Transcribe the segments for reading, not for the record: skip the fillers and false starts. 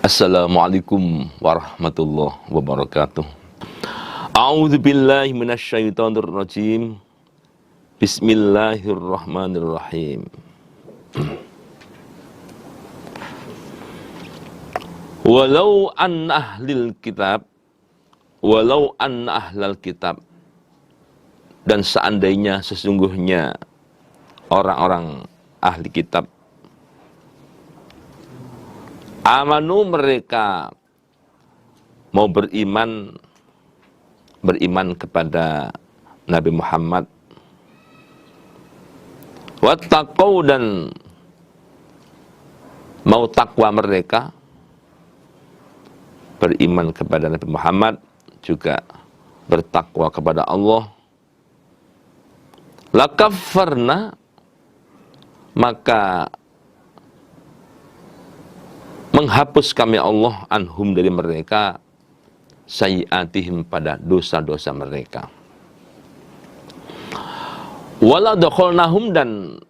Assalamualaikum warahmatullahi wabarakatuh. A'udzu billahi minasyaitonir rajim. Bismillahirrahmanirrahim. Walau an ahlal kitab, dan seandainya sesungguhnya orang-orang ahli kitab, amanu, mereka mau beriman kepada Nabi Muhammad, wattaqau, dan mau takwa, mereka beriman kepada Nabi Muhammad, juga bertakwa kepada Allah, lakaffarna, maka menghapus kami Allah anhum, dari mereka, sayyiatihim, pada dosa-dosa mereka. Wala dakhalnahum, dan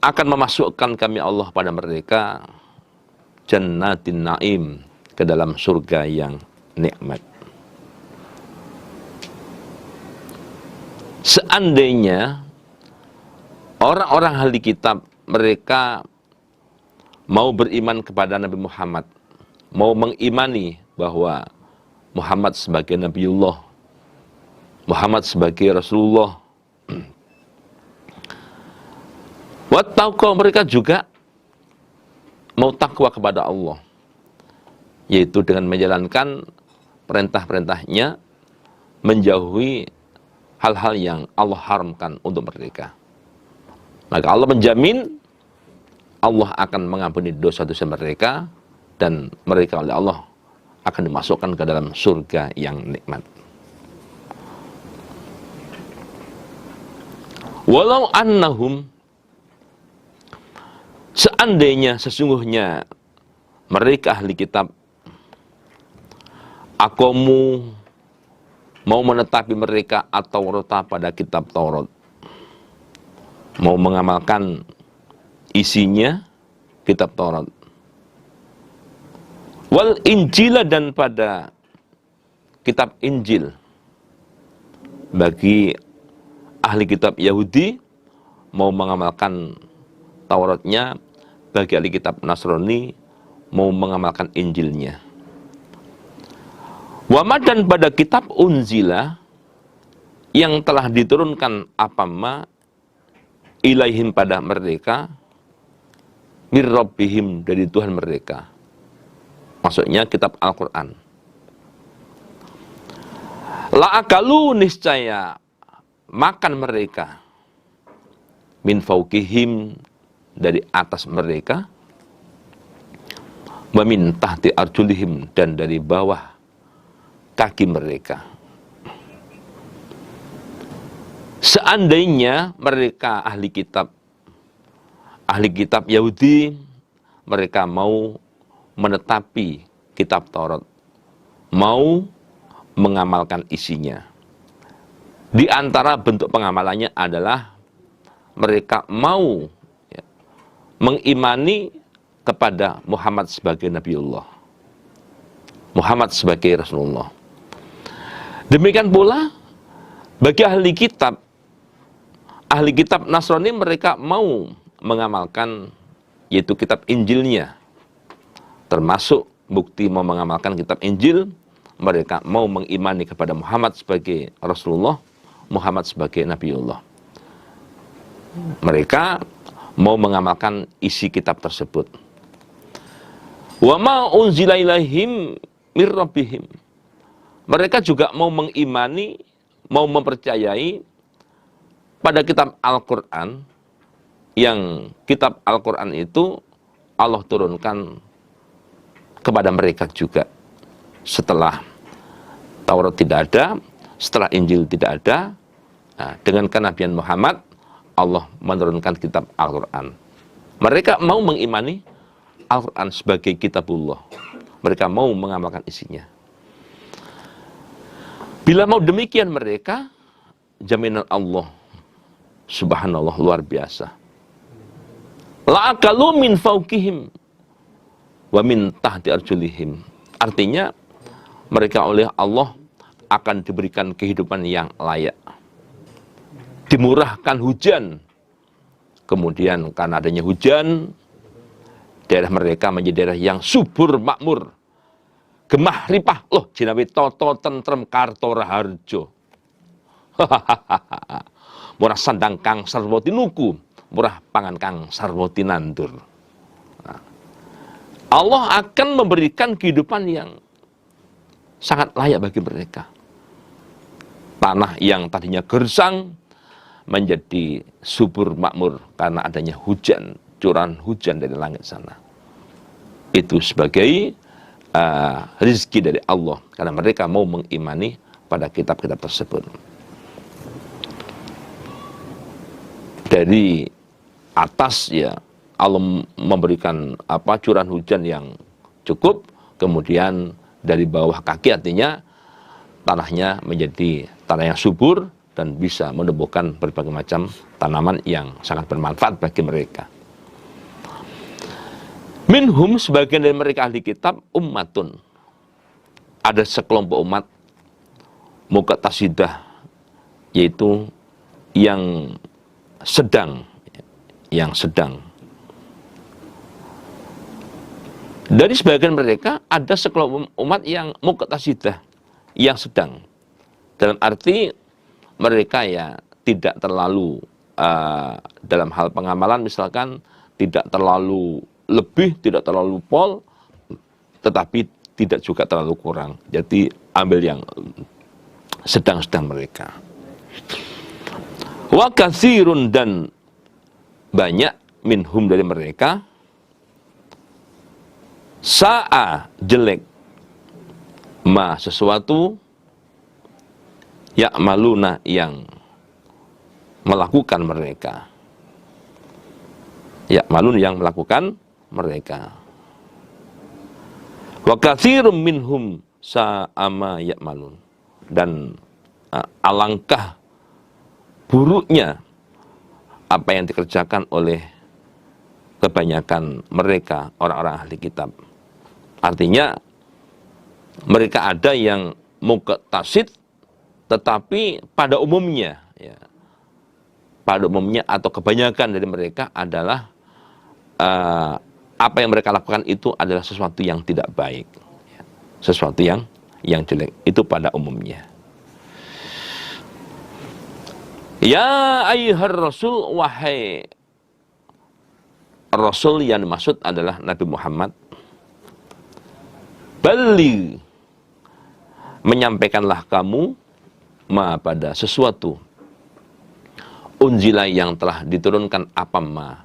akan memasukkan kami Allah pada mereka, jannatin naim, ke dalam surga yang nikmat. Seandainya orang-orang ahli kitab mereka mau beriman kepada Nabi Muhammad, mau mengimani bahwa Muhammad sebagai Nabiullah, Muhammad sebagai Rasulullah, wattaqau, mereka juga mau takwa kepada Allah, yaitu dengan menjalankan perintah-perintahnya, menjauhi hal-hal yang Allah haramkan untuk mereka. Maka Allah menjamin Allah akan mengampuni dosa-dosa mereka, dan mereka oleh Allah akan dimasukkan ke dalam surga yang nikmat. Walau annahum, seandainya sesungguhnya mereka ahli kitab, aqamu, mau menetapi mereka At-Taurat, pada kitab Taurat, mau mengamalkan isinya kitab Taurat, wal Injil, dan pada kitab Injil bagi ahli kitab Yahudi, mau mengamalkan Tauratnya, bagi ahli kitab Nasrani mau mengamalkan Injilnya. Wama, dan pada kitab Unzila, yang telah diturunkan apama ilaihim, pada mereka, mir rabbihim, dari Tuhan mereka, maksudnya kitab Al-Quran. La'akalu, niscaya makan mereka, min fawqihim, dari atas mereka, wa min tahti arjulihim, dan dari bawah kaki mereka. Seandainya mereka ahli kitab Yahudi, mereka mau menetapi kitab Taurat, mau mengamalkan isinya. Di antara bentuk pengamalannya adalah mereka mau mengimani kepada Muhammad sebagai Nabiullah, Muhammad sebagai Rasulullah. Demikian pula bagi ahli kitab Nasrani, mereka mau mengamalkan, yaitu kitab Injilnya. Termasuk bukti mau mengamalkan kitab Injil, mereka mau mengimani kepada Muhammad sebagai Rasulullah, Muhammad sebagai Nabiullah. Mereka mau mengamalkan isi kitab tersebut. Wa ma unzila ilaihim mir rabbihim, mereka juga mau mengimani, mau mempercayai pada kitab Al-Quran, yang kitab Al-Quran itu Allah turunkan kepada mereka juga. Setelah Taurat tidak ada, setelah Injil tidak ada, nah, dengan kenabian Muhammad, Allah menurunkan kitab Al-Quran. Mereka mau mengimani Al-Quran sebagai kitabullah. Mereka mau mengamalkan isinya. Bila mau demikian mereka, jaminan Allah subhanallah luar biasa. La'akalu min fawqihim, wa min tahti arjulihim. Artinya mereka oleh Allah akan diberikan kehidupan yang layak, dimurahkan hujan, kemudian karena adanya hujan, daerah mereka menjadi daerah yang subur makmur, gemah ripah loh jinawi toto tentrem karto raharjo. Murah sandang kang sarwa tinuku, murah pangan kang sarwa tinandur. Allah akan memberikan kehidupan yang sangat layak bagi mereka. Tanah yang tadinya gersang menjadi subur makmur karena adanya hujan, curahan hujan dari langit sana. Itu sebagai rezeki dari Allah karena mereka mau mengimani pada kitab-kitab tersebut. Dari atas ya Allah memberikan curahan hujan yang cukup, kemudian dari bawah kaki artinya tanahnya menjadi tanah yang subur dan bisa menumbuhkan berbagai macam tanaman yang sangat bermanfaat bagi mereka. Minhum, sebagian dari mereka ahli kitab, ummatun, ada sekelompok umat, muqtasidah, yaitu yang sedang. Dari sebagian mereka ada sekelompok umat yang muqtasidah, yang sedang. Dalam arti mereka ya tidak terlalu dalam hal pengamalan misalkan tidak terlalu lebih, tidak terlalu pol, tetapi tidak juga terlalu kurang. Jadi ambil yang sedang-sedang mereka. Wa katsirun, dan banyak minhum dari mereka, sa'a jelek, ma sesuatu, ya'maluna yang melakukan mereka. Ya'malun yang melakukan mereka. Wa katsirum minhum sa'a ma ya'malun, dan alangkah buruknya apa yang dikerjakan oleh kebanyakan mereka orang-orang ahli kitab. Artinya mereka ada yang muqtasid, tetapi pada umumnya atau kebanyakan dari mereka adalah apa yang mereka lakukan itu adalah sesuatu yang tidak baik, sesuatu yang jelek, itu pada umumnya. Ya ayyuhar rasul, wahai rasul, yang dimaksud adalah Nabi Muhammad, balligh, menyampaikanlah kamu ma pada sesuatu, unzila yang telah diturunkan ma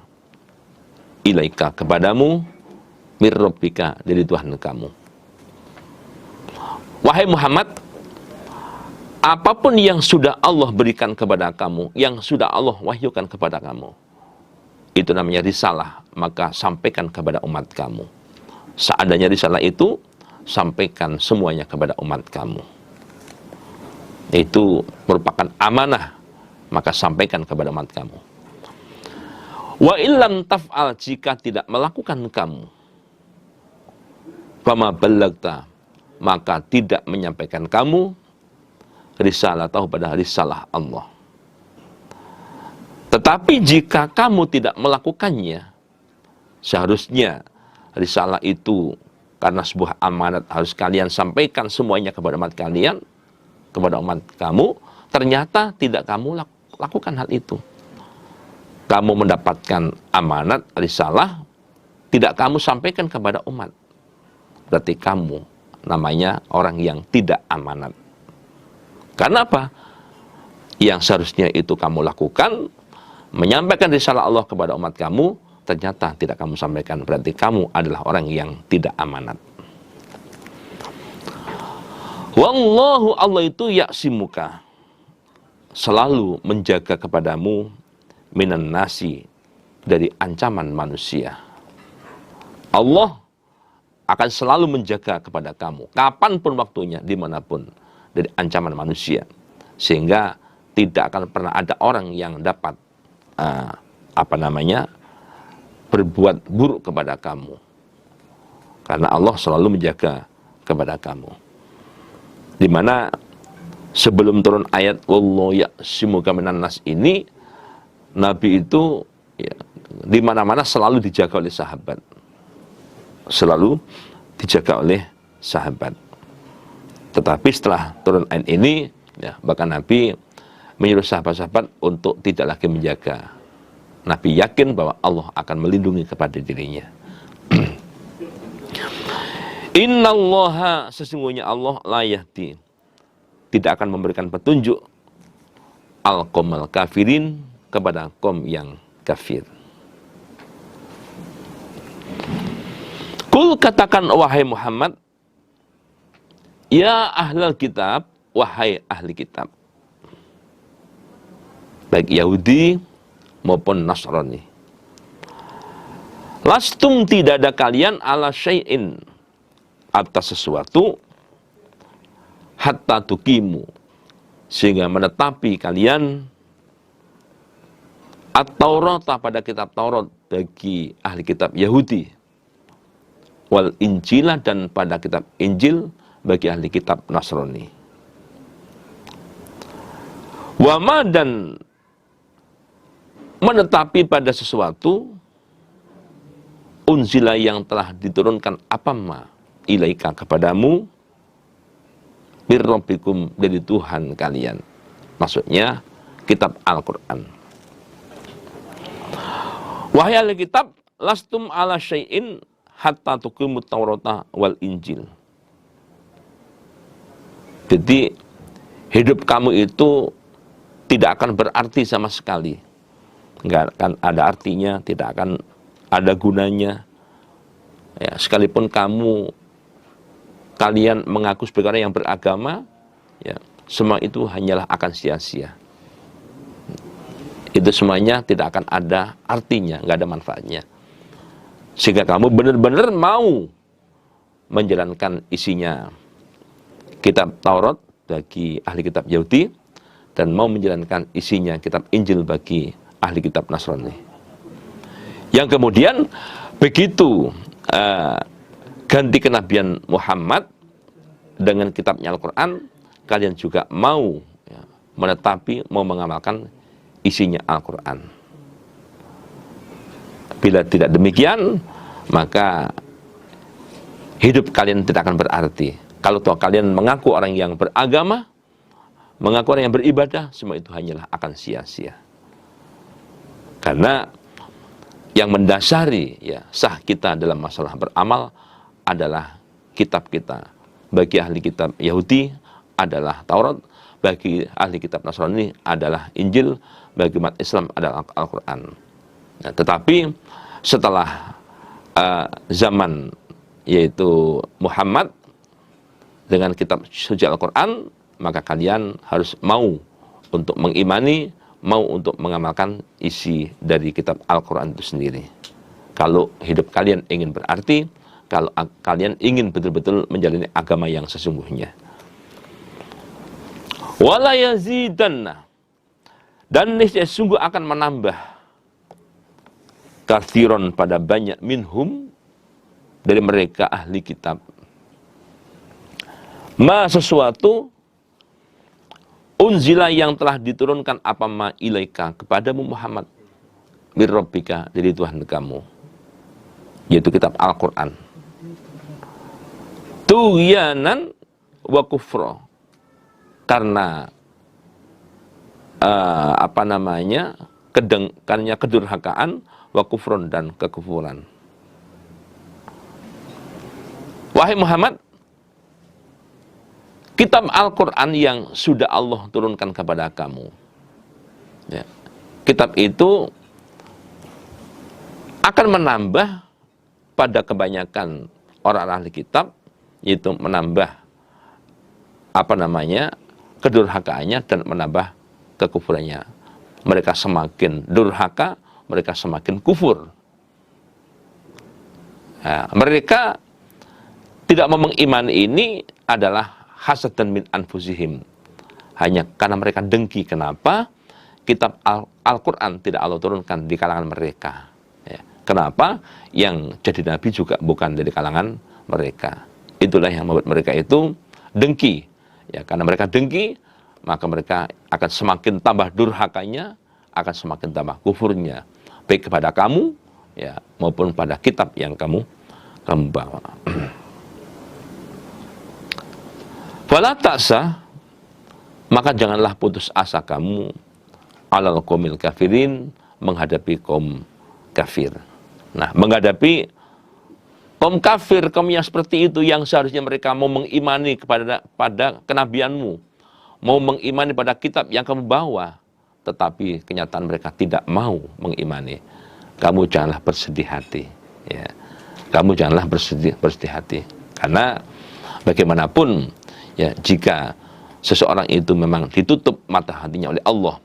ilaika kepadamu, mir rabbika dari Tuhan kamu. Wahai Muhammad, apapun yang sudah Allah berikan kepada kamu, yang sudah Allah wahyukan kepada kamu, itu namanya risalah, maka sampaikan kepada umat kamu. Seadanya risalah itu, sampaikan semuanya kepada umat kamu. Itu merupakan amanah, maka sampaikan kepada umat kamu. Wa illam taf'al, jika tidak melakukan kamu, fama ballagta, maka tidak menyampaikan kamu risalah atau pada risalah Allah. Tetapi jika kamu tidak melakukannya, seharusnya risalah itu karena sebuah amanat harus kalian sampaikan semuanya kepada umat kalian, kepada umat kamu, ternyata tidak kamu lakukan hal itu. Kamu mendapatkan amanat risalah, tidak kamu sampaikan kepada umat, berarti kamu namanya orang yang tidak amanat. Karena apa? Yang seharusnya itu kamu lakukan, menyampaikan risalah Allah kepada umat kamu, ternyata tidak kamu sampaikan, berarti kamu adalah orang yang tidak amanat. Wallahu, Allah itu ya'simuka, selalu menjaga kepadamu, minan nasi, dari ancaman manusia. Allah akan selalu menjaga kepada kamu, kapanpun waktunya, dimanapun, dari ancaman manusia. Sehingga tidak akan pernah ada orang yang dapat berbuat buruk kepada kamu. Karena Allah selalu menjaga kepada kamu. Di mana sebelum turun ayat wallahu ya'simuka minan nas ini, Nabi itu ya, di mana-mana selalu dijaga oleh sahabat. Selalu dijaga oleh sahabat. Tetapi setelah turun ayat ini, ya, bahkan Nabi menyuruh sahabat-sahabat untuk tidak lagi menjaga. Nabi yakin bahwa Allah akan melindungi kepada dirinya. Innallaha, sesungguhnya Allah la yahdi, tidak akan memberikan petunjuk al-qaumal kafirin, kepada kaum yang kafir. Kul, katakan wahai Muhammad, ya ahlal kitab, wahai ahli kitab, baik Yahudi maupun Nasrani, lastum, tidak ada kalian, ala syai'in, atas sesuatu, hatta tukimu, sehingga menetapi kalian, at-Taurata, pada kitab Taurat bagi ahli kitab Yahudi, wal Injila, dan pada kitab Injil bagi ahli kitab Nasrani. Wama, dan menetapi pada sesuatu, unzila, yang telah diturunkan apama ilaika, kepadamu, birrabbikum, dari Tuhan kalian. Maksudnya kitab Al-Quran. Wahai ahli kitab, lastum ala syai'in hatta tuqimut Taurata wal Injil. Jadi hidup kamu itu tidak akan berarti sama sekali. Enggak akan ada artinya, tidak akan ada gunanya. Ya, sekalipun kalian mengaku sebagai orang yang beragama, ya, semua itu hanyalah akan sia-sia. Itu semuanya tidak akan ada artinya, nggak ada manfaatnya. Sehingga kamu benar-benar mau menjalankan isinya kitab Taurat bagi ahli kitab Yahudi, dan mau menjalankan isinya kitab Injil bagi ahli kitab Nasrani. Yang kemudian begitu ganti kenabian Muhammad dengan kitabnya Al-Quran, kalian juga mau, ya, menetapi, mau mengamalkan isinya Al-Quran. Bila tidak demikian, maka hidup kalian tidak akan berarti. Kalau toh kalian mengaku orang yang beragama, mengaku orang yang beribadah, semua itu hanyalah akan sia-sia. Karena yang mendasari, ya, sah kita dalam masalah beramal adalah kitab kita. Bagi ahli kitab Yahudi adalah Taurat, bagi ahli kitab Nasrani adalah Injil, bagi umat Islam adalah Al-Quran. Nah, tetapi setelah zaman yaitu Muhammad dengan kitab suci Al-Quran, maka kalian harus mau untuk mengimani, mau untuk mengamalkan isi dari kitab Al-Quran itu sendiri. Kalau hidup kalian ingin berarti, kalau kalian ingin betul-betul menjalani agama yang sesungguhnya. Wala yazidanna, dan niscaya sungguh akan menambah, kathiron, pada banyak, minhum, dari mereka ahli kitab, ma, sesuatu, unzila, yang telah diturunkan apama ilaika, kepadamu Muhammad, birrabbika, dari Tuhan kamu, yaitu kitab Al-Quran, tughyanan wa kufra, karena karena kedurhakaan, wa kufron, dan kekufuran. Wahai Muhammad, kitab Al-Quran yang sudah Allah turunkan kepada kamu, ya, kitab itu akan menambah pada kebanyakan orang ahli kitab, yaitu menambah kedurhakaannya dan menambah kekufurannya. Mereka semakin durhaka, mereka semakin kufur. Nah, mereka tidak mau mengimani ini adalah hasadan min anfusihim, hanya karena mereka dengki. Kenapa kitab Al-Quran tidak Allah turunkan di kalangan mereka? Ya. Kenapa yang jadi nabi juga bukan dari kalangan mereka. Itulah yang membuat mereka itu dengki. Ya, karena mereka dengki, maka mereka akan semakin tambah durhakanya, akan semakin tambah kufurnya, baik kepada kamu, ya, maupun pada kitab yang kamu bawa. Fala ta'sa, maka janganlah putus asa kamu alal qaumil kafirin, menghadapi kaum kafir. Nah, menghadapi kaum kafir, kaum yang seperti itu, yang seharusnya mereka mau mengimani pada kenabianmu, mau mengimani pada kitab yang kamu bawa, tetapi kenyataan mereka tidak mau mengimani. Kamu janganlah bersedih hati. Ya. Kamu janganlah bersedih hati. Karena bagaimanapun, ya, jika seseorang itu memang ditutup mata hatinya oleh Allah,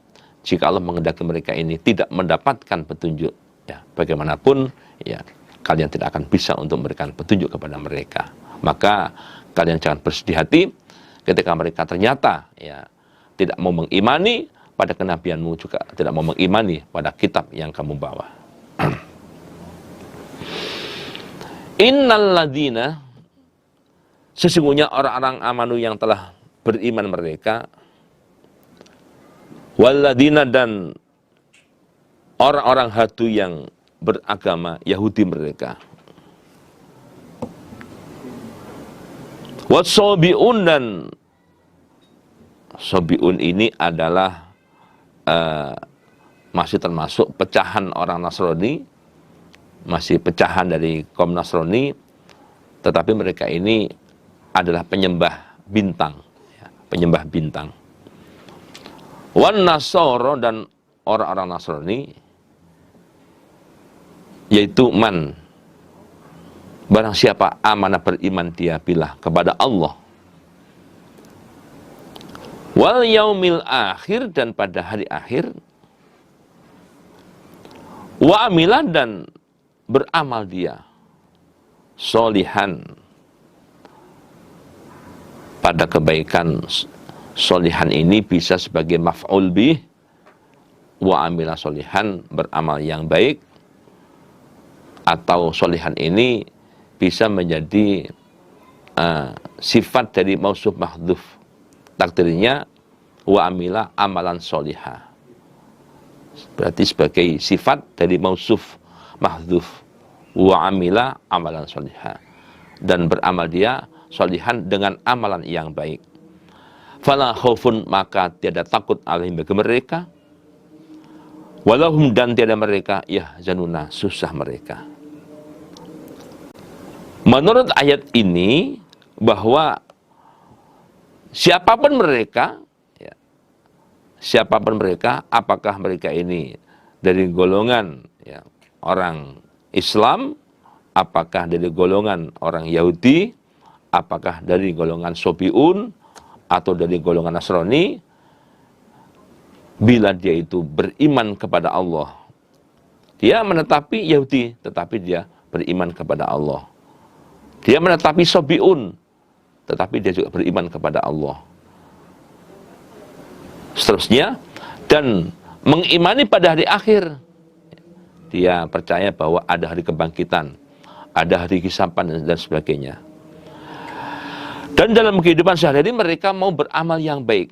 jika Allah menghendaki mereka ini tidak mendapatkan petunjuk, ya, bagaimanapun, ya, kalian tidak akan bisa untuk memberikan petunjuk kepada mereka. Maka kalian jangan bersedih hati ketika mereka ternyata, ya, tidak mau mengimani pada kenabianmu, juga tidak mau mengimani pada kitab yang kamu bawa. Innal ladina, sesungguhnya orang-orang amanu yang telah beriman mereka, waladina, dan orang-orang hadu yang beragama Yahudi mereka, wasobiun, dan sobiun ini adalah masih termasuk pecahan orang Nasrani, masih pecahan dari kaum Nasrani, tetapi mereka ini adalah penyembah bintang, ya, penyembah bintang. Wan Nasoro, dan orang-orang Nasrani, yaitu man, barang siapa amanah beriman dia bila kepada Allah, wal yaumil akhir, dan pada hari akhir, wa amilah, dan beramal dia solihan, pada kebaikan. Solihan ini bisa sebagai maf'ul bih, wa amilah solihan, beramal yang baik, atau solihan ini bisa menjadi sifat dari mausuf mahdhuf. Takdirnya wa amila amalan solihah, berarti sebagai sifat dari mausuf mahdhuf, wa amila amalan solihah, dan beramal dia solihan dengan amalan yang baik. Fala khaufun, maka tiada takut alaihim bagi mereka, walahum, dan tiada mereka yahzanuna, susah mereka. Menurut ayat ini, bahwa siapapun mereka, ya, siapapun mereka, apakah mereka ini dari golongan, ya, orang Islam, apakah dari golongan orang Yahudi, apakah dari golongan Sobiun, atau dari golongan Nasrani, bila dia itu beriman kepada Allah, dia menetapi Yahudi, tetapi dia beriman kepada Allah. Dia menetapi Sobiun, tetapi dia juga beriman kepada Allah. Seterusnya, dan mengimani pada hari akhir. Dia percaya bahwa ada hari kebangkitan, ada hari hisapan, dan sebagainya. Dan dalam kehidupan sehari-hari mereka mau beramal yang baik,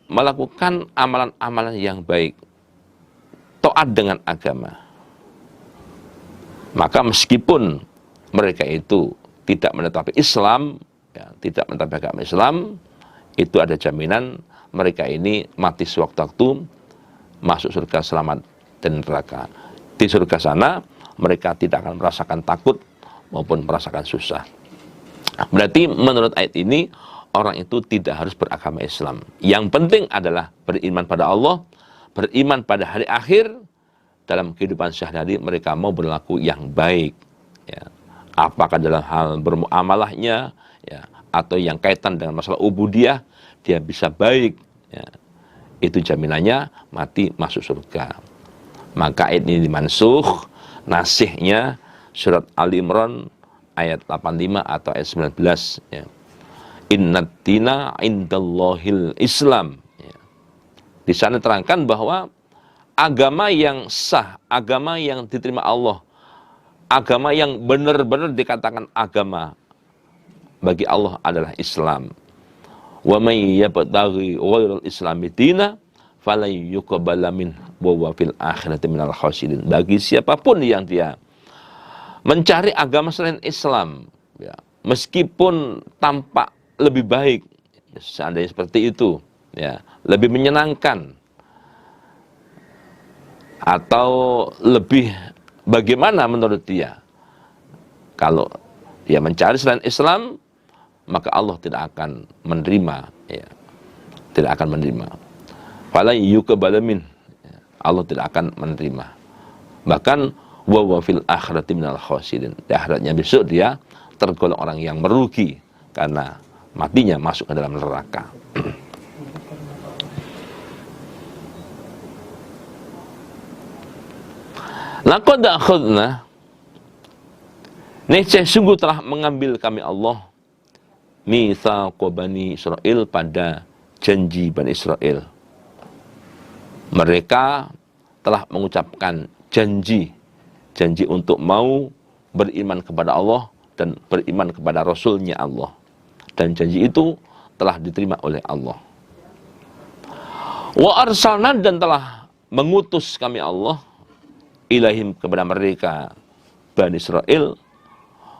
melakukan amalan-amalan yang baik, taat dengan agama. Maka meskipun mereka itu tidak menetapi Islam, ya, tidak menetapi agama Islam, itu ada jaminan mereka ini mati sewaktu-waktu, masuk surga selamat dan neraka. Di surga sana mereka tidak akan merasakan takut maupun merasakan susah. Berarti menurut ayat ini, orang itu tidak harus beragama Islam. Yang penting adalah beriman pada Allah, beriman pada hari akhir. Dalam kehidupan sehari-hari mereka mau berlaku yang baik, ya. Apakah dalam hal bermuamalahnya, ya, atau yang kaitan dengan masalah ubudiyah, dia bisa baik, ya. Itu jaminannya mati masuk surga. Maka ayat ini dimansuh, nasihnya surat Ali Imran ayat 85 atau ayat 19, ya. Innad dina indallahil Islam, ya. Di sana terangkan bahwa agama yang sah, agama yang diterima Allah, agama yang benar-benar dikatakan agama bagi Allah adalah Islam. Wa may yabtaghi ghairal islami dina falan yuqbala min wa huwa fil akhirati minal khasirin. Bagi siapapun yang dia mencari agama selain Islam, ya, meskipun tampak lebih baik, seandainya seperti itu, ya, lebih menyenangkan, atau lebih bagaimana menurut dia, kalau dia mencari selain Islam, maka Allah tidak akan menerima, ya, tidak akan menerima. Fala yuqbala min, Allah tidak akan menerima. Bahkan wa huwa fil akhirati minal khasirin. Di akhiratnya besok dia tergolong orang yang merugi karena matinya masuk ke dalam neraka. Laqad akhadna, niscaya sungguh telah mengambil kami Allah mitsaqo Bani Israil, pada janji Bani Israel. Mereka telah mengucapkan janji untuk mau beriman kepada Allah dan beriman kepada Rasul-Nya Allah. Dan janji itu telah diterima oleh Allah. Wa arsalna, dan telah mengutus kami Allah ilaihim, kepada mereka Bani Israel,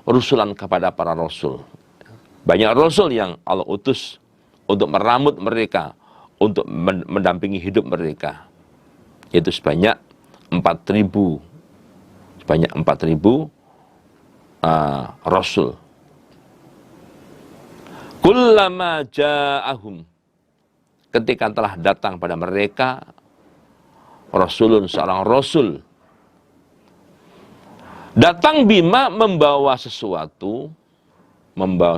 rusulan, kepada para rasul. Banyak rasul yang Allah utus untuk meramut mereka, untuk mendampingi hidup mereka. Itu sebanyak 4.000. Sebanyak 4.000 rasul. Kullama ja'ahum, ketika telah datang pada mereka rasulun, seorang rasul, datang bima, membawa sesuatu, membawa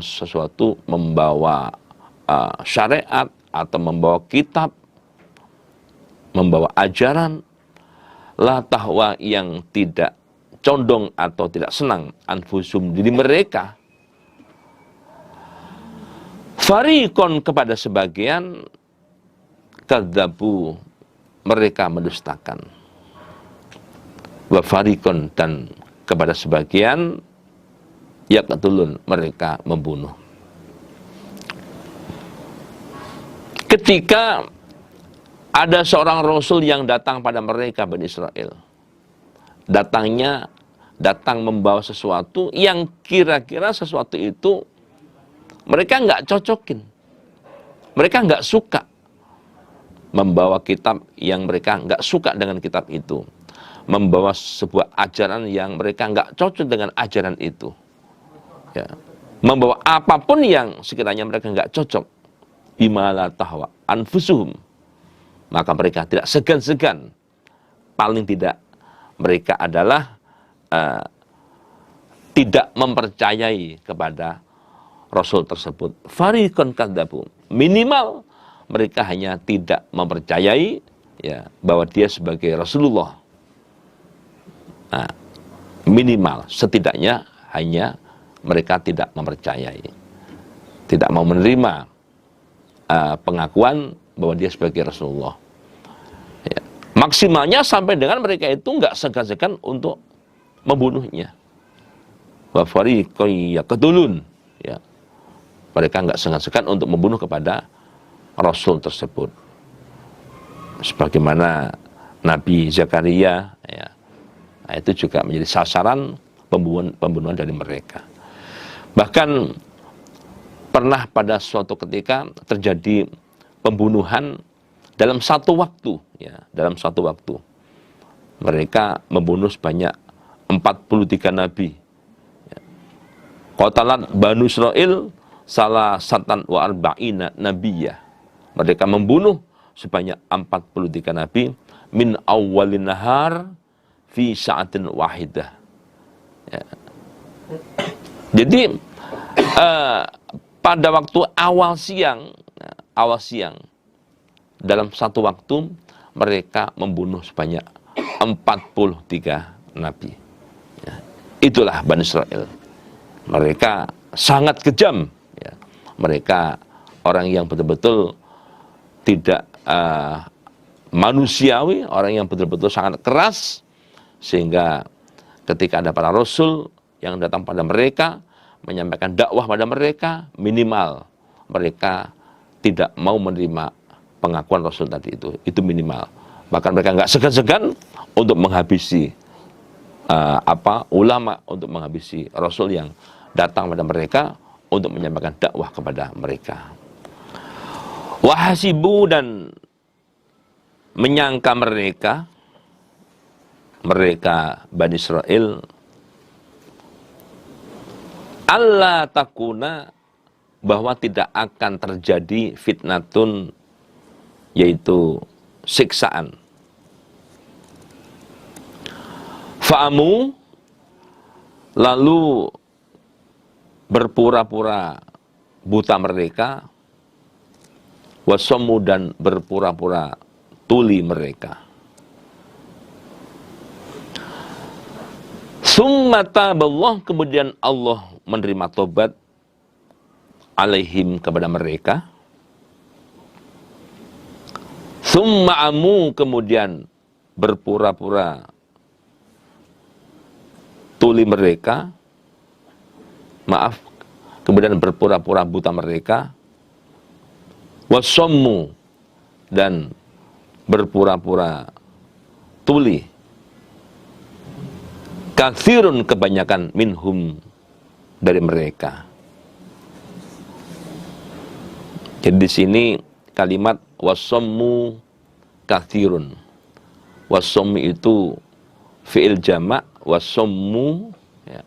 syariat, atau membawa kitab, membawa ajaran, la tahwa, yang tidak condong atau tidak senang, anfusum, diri mereka, fariqon, kepada sebagian, kadzabu, mereka mendustakan, wa fariqon, dan kepada sebagian, yaqtulun, mereka membunuh. Ketika ada seorang rasul yang datang pada mereka Bani Israel, datang membawa sesuatu yang kira-kira sesuatu itu mereka nggak cocokin, mereka nggak suka, membawa kitab yang mereka nggak suka dengan kitab itu, membawa sebuah ajaran yang mereka nggak cocok dengan ajaran itu, ya, membawa apapun yang sekiranya mereka nggak cocok, bima la tahwa anfusuhum, maka mereka tidak segan-segan, paling tidak mereka adalah tidak mempercayai kepada Rasul tersebut. Fariqon kadzabu, minimal mereka hanya tidak mempercayai, ya, bahwa dia sebagai Rasulullah. Nah, minimal, setidaknya hanya mereka tidak mempercayai, tidak mau menerima pengakuan bahwa dia sebagai Rasulullah. Ya. Maksimalnya sampai dengan mereka itu nggak segan-segan untuk membunuhnya. Wa fariqan yaqtulun, ya, mereka nggak segan-segan untuk membunuh kepada Rasul tersebut. Sebagaimana Nabi Zakaria, ya, nah, itu juga menjadi sasaran pembunuhan dari mereka. Bahkan pernah pada suatu ketika terjadi pembunuhan dalam satu waktu, ya, dalam satu waktu. Mereka membunuh sebanyak 43 nabi. Ya. Qatalat Banu Israil salah satan wa arba'ina nabiyah. Mereka membunuh sebanyak 43 nabi min awwalin nahar fi sa'atin wahidah. Ya. Jadi pada waktu awal siang, dalam satu waktu mereka membunuh sebanyak 43 nabi. Ya. Itulah Bani Israel. Mereka sangat kejam. Ya. Mereka orang yang betul-betul tidak manusiawi, orang yang betul-betul sangat keras, sehingga ketika ada para rasul yang datang pada mereka, menyampaikan dakwah pada mereka, minimal mereka tidak mau menerima pengakuan Rasul tadi itu minimal. Bahkan mereka nggak segan-segan untuk menghabisi ulama, untuk menghabisi Rasul yang datang pada mereka untuk menyampaikan dakwah kepada mereka. Wahasibu, dan menyangka mereka Bani Israel, Allah takuna, bahwa tidak akan terjadi fitnatun, yaitu siksaan. Fa'amu, lalu berpura-pura buta mereka, wasomu, dan berpura-pura tuli mereka. Summa taballah, kemudian Allah menerima tobat alaihim, kepada mereka. Summa amu, kemudian berpura-pura tuli mereka, kemudian berpura-pura buta mereka, wasommu, dan berpura-pura tuli, kathirun, kebanyakan, minhum, dari mereka. Jadi di sini kalimat wasommu kathirun. Wasommu itu fi'il jamak, wasommu, ya.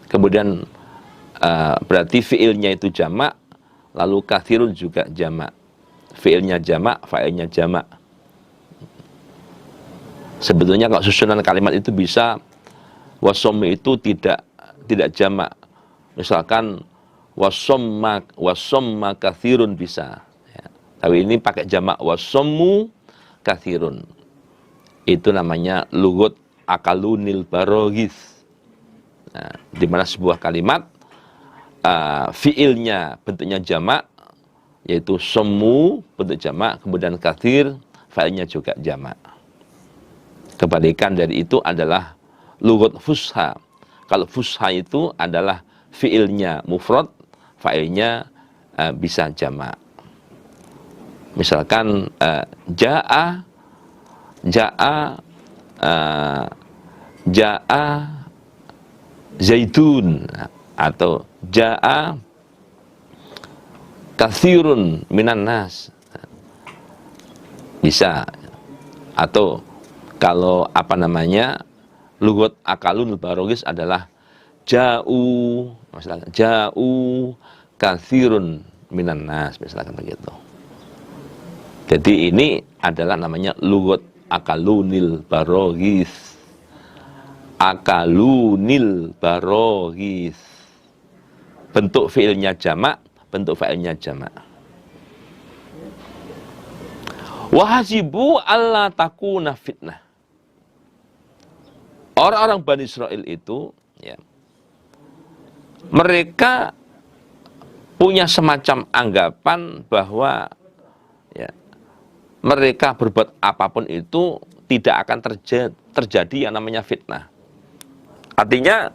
Kemudian berarti fi'ilnya itu jamak, lalu kathirun juga jamak. Fi'ilnya jamak, fa'ilnya jamak. Sebetulnya kalau susunan kalimat itu bisa wasommu itu tidak jamak. Misalkan wasomma kathirun bisa, ya. Tapi ini pakai jamak, wasommu kathirun. Itu namanya lughut akalunil baroghis. Nah, di mana sebuah kalimat fiilnya bentuknya jamak, yaitu sommu bentuk jamak, kemudian kathir failnya juga jamak. Kebalikan dari itu adalah lughut fusha. Kalau fusha itu adalah fiilnya mufrad, failnya bisa jamak. Misalkan ja'a zaitun, atau ja'a kathirun minan nas, bisa. Atau kalau lughut akalun baroghis adalah ja'u, misalkan ja'u kathirun minan nas, misalkan begitu. Jadi ini adalah namanya lughut akalunil baroghis. Akalunil baroghis. Bentuk fiilnya jamak, bentuk fa'ilnya jamak. Wahasibu alla takuna fitnah. Orang-orang Bani Israel itu, ya, mereka punya semacam anggapan bahwa, ya, mereka berbuat apapun itu tidak akan terjadi yang namanya fitnah. Artinya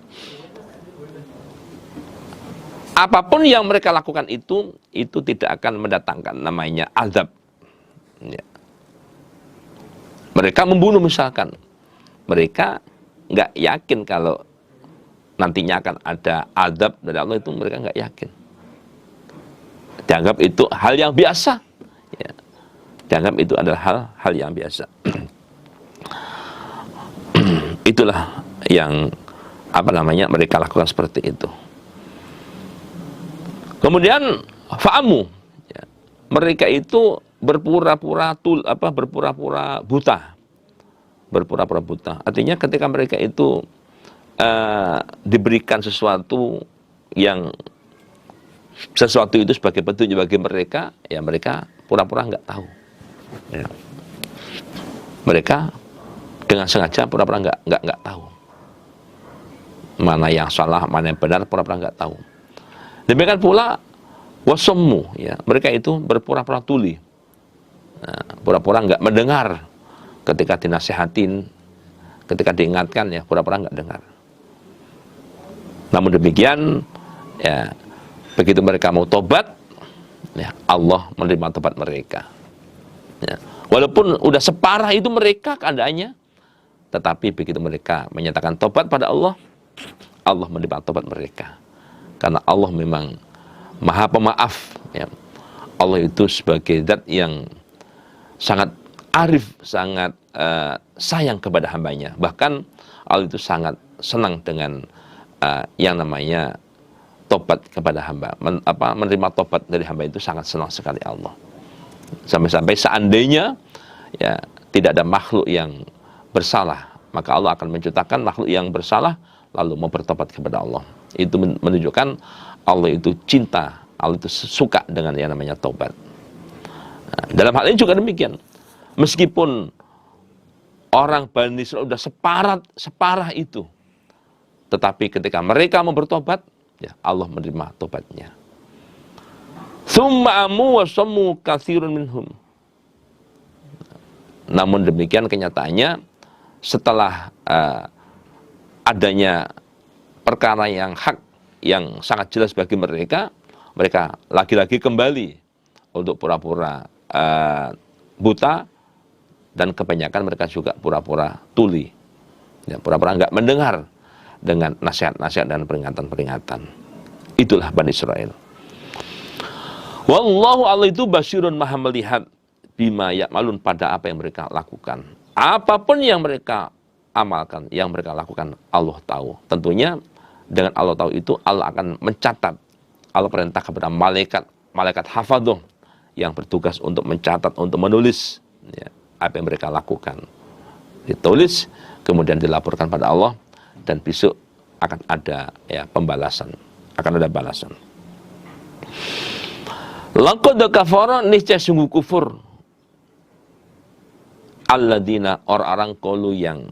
apapun yang mereka lakukan itu tidak akan mendatangkan namanya azab, ya. Mereka membunuh misalkan, mereka nggak yakin kalau nantinya akan ada azab dari Allah, itu mereka nggak yakin. Dianggap itu hal yang biasa, ya. Dianggap itu adalah hal yang biasa. Itulah yang mereka lakukan seperti itu. Kemudian fa'amu, ya, mereka itu berpura-pura buta. Berpura-pura buta. Artinya ketika mereka itu diberikan sesuatu itu sebagai petunjuk bagi mereka, ya mereka pura-pura nggak tahu. Ya. Mereka dengan sengaja pura-pura nggak tahu mana yang salah, mana yang benar, pura-pura nggak tahu. Demikian pula wasommu, ya, mereka itu berpura-pura tuli, pura-pura nggak mendengar ketika dinasihatin, ketika diingatkan, ya pura-pura nggak dengar. Namun demikian Ya, begitu mereka mau tobat, ya, Allah menerima tobat mereka. Ya, walaupun udah separah itu mereka keadaannya, tetapi begitu mereka menyatakan tobat pada Allah, Allah menerima tobat mereka. Karena Allah memang Maha Pemaaf. Ya. Allah itu sebagai zat yang sangat arif, sangat sayang kepada hambanya. Bahkan Allah itu sangat senang dengan yang namanya tobat kepada hamba. Menerima tobat dari hamba itu sangat senang sekali Allah. Sampai-sampai seandainya ya tidak ada makhluk yang bersalah, maka Allah akan menciptakan makhluk yang bersalah lalu mau bertobat kepada Allah. Itu menunjukkan Allah itu cinta, Allah itu suka dengan yang namanya tobat. Nah, dalam hal ini juga demikian. Meskipun orang Bani Israil sudah separah itu, tetapi ketika mereka mau bertobat, ya Allah menerima tobatnya. Tsumma amu wa sammu katsirun minhum. Namun demikian kenyataannya setelah adanya perkara yang hak yang sangat jelas bagi mereka, mereka lagi-lagi kembali untuk pura-pura buta, dan kebanyakan mereka juga pura-pura tuli, ya, pura-pura enggak mendengar dengan nasihat-nasihat dan peringatan-peringatan. Itulah Bani Israil. Wallahu Allah itu basirun, maha melihat, bima ya'malun, pada apa yang mereka lakukan. Apapun yang mereka amalkan, yang mereka lakukan, Allah tahu. Tentunya dengan Allah tahu itu, Allah akan mencatat. Allah perintah kepada malaikat hafadhah yang bertugas untuk mencatat, untuk menulis, ya, apa yang mereka lakukan. Ditulis, kemudian dilaporkan pada Allah, dan besok akan ada ya pembalasan, akan ada balasan. Laqad kafara, niscaya sungguh kufur, alladzina, orang-orang qalu yang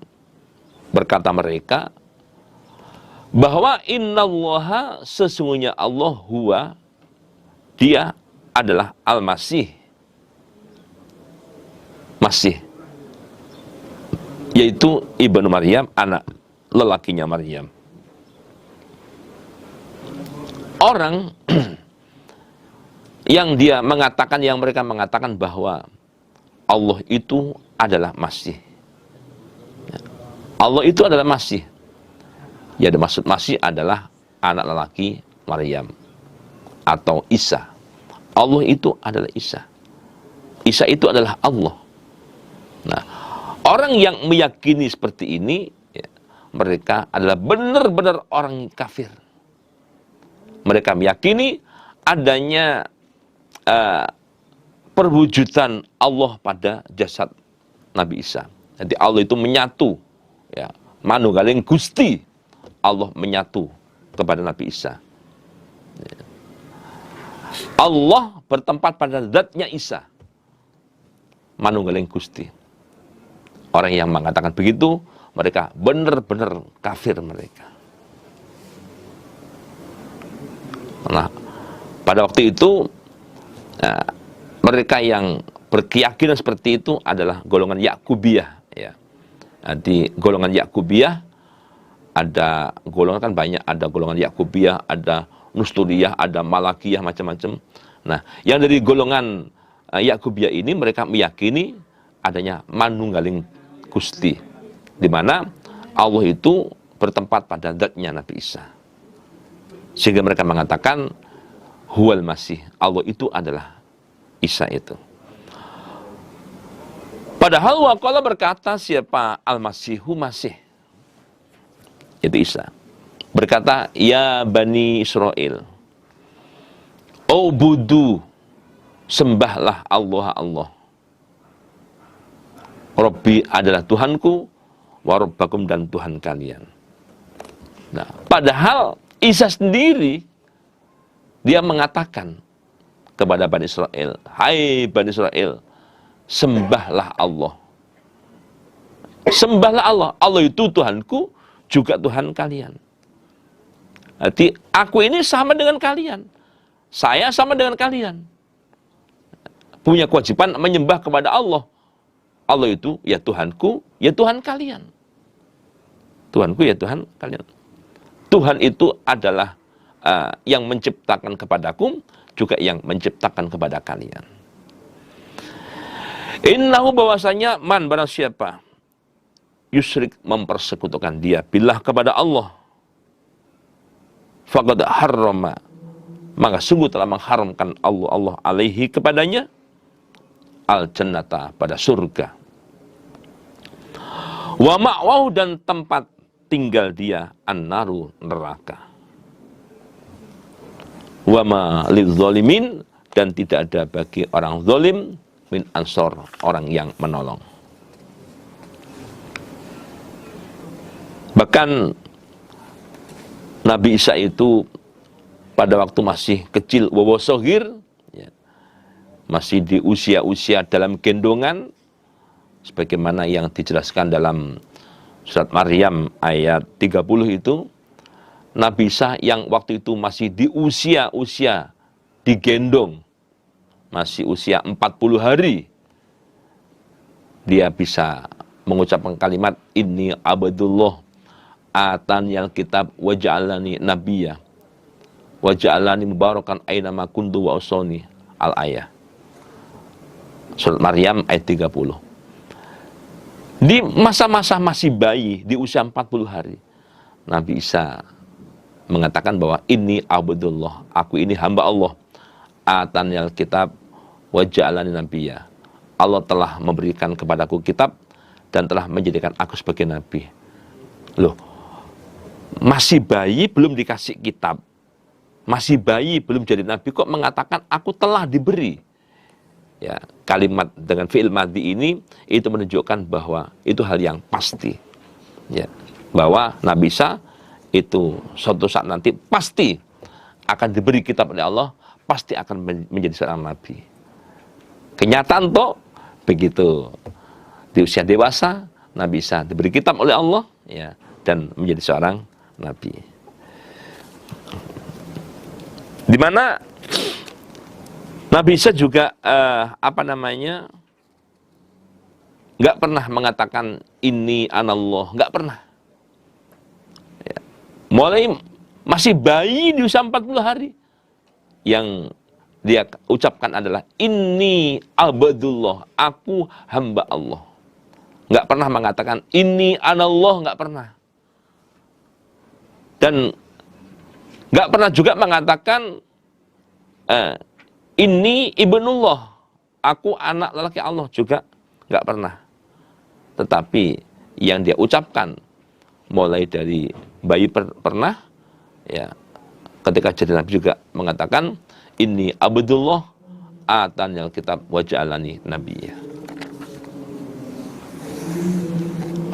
berkata mereka bahwa innallaha, sesungguhnya Allah, huwa, dia adalah al-Masih, Masih, yaitu ibnu Maryam, anak lelakinya Maryam. Orang yang mereka mengatakan bahwa Allah itu adalah Masih. Allah itu adalah Masih. Ya, maksud Masih adalah anak lelaki Maryam atau Isa. Allah itu adalah Isa. Isa itu adalah Allah. Nah, orang yang meyakini seperti ini, ya, mereka adalah benar-benar orang kafir. Mereka meyakini adanya perwujudan Allah pada jasad Nabi Isa. Jadi Allah itu menyatu, ya, manunggaling Gusti, Allah menyatu kepada Nabi Isa. Allah bertempat pada zatnya Isa, manunggaling Gusti. Orang yang mengatakan begitu, mereka benar-benar kafir mereka. Nah, pada waktu itu mereka yang berkeyakinan seperti itu adalah golongan Yakubiyah, ya. Di golongan Yakubiyah ada golongan kan banyak, ada golongan Yakubiyah, ada Nusturiyah, ada Malakiyah, macam-macam. Nah, yang dari golongan Yakubiyah ini mereka meyakini adanya manunggaling Gusti, di mana Allah itu bertempat pada zatnya Nabi Isa. Sehingga mereka mengatakan huwal Masih, Allah itu adalah Isa itu. Padahal waqala, berkata siapa Al-Masihu, Masih, itu Isa, berkata, ya Bani Israel, ubudu, sembahlah Allah. Rabbi adalah Tuhanku, wa rabbakum, dan Tuhan kalian. Nah, padahal Isa sendiri dia mengatakan kepada Bani Israel, hai Bani Israel, sembahlah Allah. Sembahlah Allah. Allah itu Tuhanku, juga Tuhan kalian. Jadi aku ini sama dengan kalian. Saya sama dengan kalian. Punya kewajiban menyembah kepada Allah. Allah itu ya Tuhanku, ya Tuhan kalian. Tuhanku ya Tuhan kalian. Tuhan itu adalah yang menciptakan kepadaku, juga yang menciptakan kepada kalian. Innahu, bahwasanya man, barang siapa yusyrik, mempersekutukan dia billah, kepada Allah, faqad harrama, maka sungguh telah mengharamkan Allah alaihi, kepadanya, al jannata, pada surga, wa ma'wahu, dan tempat tinggal dia an-naru, neraka, wa ma lizzalimin, dan tidak ada bagi orang zalim min ansor, orang yang menolong. Bahkan Nabi Isa itu pada waktu masih kecil, wawa sohir, ya, masih di usia-usia dalam gendongan, sebagaimana yang dijelaskan dalam surat Maryam ayat 30 itu, Nabi Isa yang waktu itu masih di usia-usia digendong, masih usia 40 hari, dia bisa mengucapkan kalimat, inni abdullah atani alkitab wa ja'alani nabiyya wa ja'alani mubarakan aina ma kuntu wa usoni, al ayah. Surat Maryam ayat 30. Di masa-masa masih bayi, di usia 40 hari, Nabi Isa mengatakan bahwa ini abdullah, aku ini hamba Allah, atani alkitab wa ja'alani nabiyya, Allah telah memberikan kepadaku kitab dan telah menjadikan aku sebagai nabi. Loh, masih bayi belum dikasih kitab, masih bayi belum jadi nabi, kok mengatakan aku telah diberi? Ya, kalimat dengan fi'il madhi ini itu menunjukkan bahwa itu hal yang pasti. Ya, bahwa Nabi Isa itu suatu saat nanti pasti akan diberi kitab oleh Allah, pasti akan menjadi seorang nabi. Kenyataan toh begitu, di usia dewasa Nabi Isa diberi kitab oleh Allah, ya, dan menjadi seorang nabi. Di mana Nabi Isa juga nggak pernah mengatakan ini anallah, nggak pernah. Ya. Mulai masih bayi di usia 40 hari, yang dia ucapkan adalah ini abdullah, aku hamba Allah. Nggak pernah mengatakan ini anallah, nggak pernah. Dan nggak pernah juga mengatakan ini ibnullah, aku anak lelaki Allah, juga nggak pernah. Tetapi yang dia ucapkan mulai dari bayi pernah, ya, ketika jadi nabi juga mengatakan ini abdullah atanyal kitab wa ja'alani nabiyya.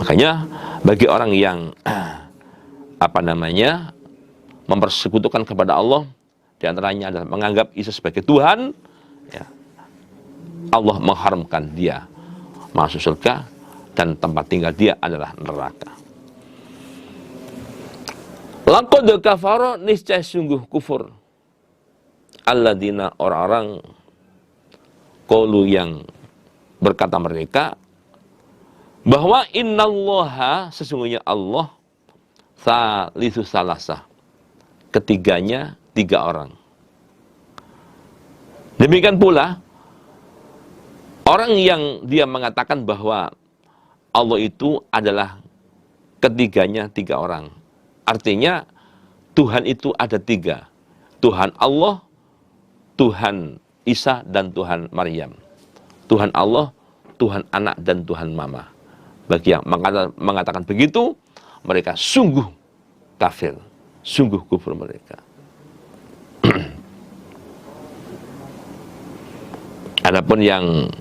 Makanya bagi orang yang mempersekutukan kepada Allah, di antaranya adalah menganggap Isa sebagai Tuhan, ya, Allah mengharamkan dia masuk surga dan tempat tinggal dia adalah neraka. Laqad kafara, niscaya sungguh kufur, alladzina, orang-orang, qalu, yang berkata mereka bahwa innallaha, sesungguhnya Allah, salisu salasah, ketiganya 3 orang. Demikian pula orang yang dia mengatakan bahwa Allah itu adalah ketiganya 3 orang. Artinya Tuhan itu ada 3. Tuhan Allah, Tuhan Isa, dan Tuhan Maryam. Tuhan Allah, Tuhan Anak, dan Tuhan Mama. Bagi yang mengatakan begitu, mereka sungguh kafir, sungguh kufur mereka. Adapun yang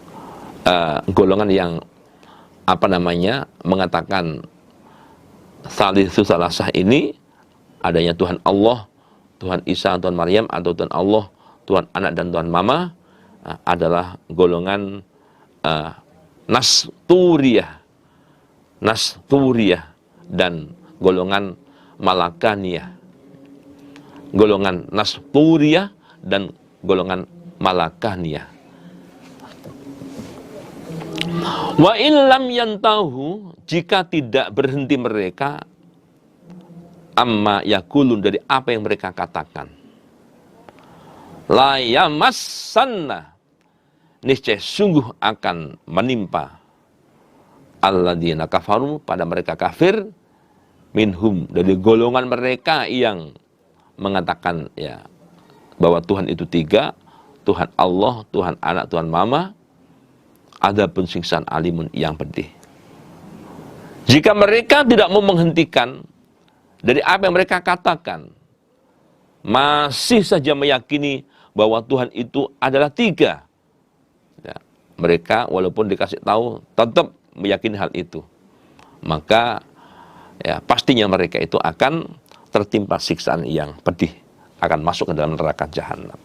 golongan yang mengatakan salisu salasah ini, adanya Tuhan Allah, Tuhan Isa, Tuhan Maryam, atau Tuhan Allah, Tuhan Anak, dan Tuhan Mama, adalah golongan Nasturiyah dan golongan Malakaniyah. Golongan Nasturiyah dan golongan Malakaniyah. Wa illam yantahu, jika tidak berhenti mereka, amma yakulun, dari apa yang mereka katakan. La yamassanna, niscaya sungguh akan menimpa alladzina kafaru, pada mereka kafir, minhum, dari golongan mereka yang mengatakan ya bahwa Tuhan itu tiga, Tuhan Allah, Tuhan Anak, Tuhan Mama, ada pun siksaan alimun yang pedih. Jika mereka tidak mau menghentikan dari apa yang mereka katakan, masih saja meyakini bahwa Tuhan itu adalah tiga, ya, mereka walaupun dikasih tahu tetap meyakini hal itu, maka ya pastinya mereka itu akan tertimpa siksaan yang pedih, akan masuk ke dalam neraka jahanam.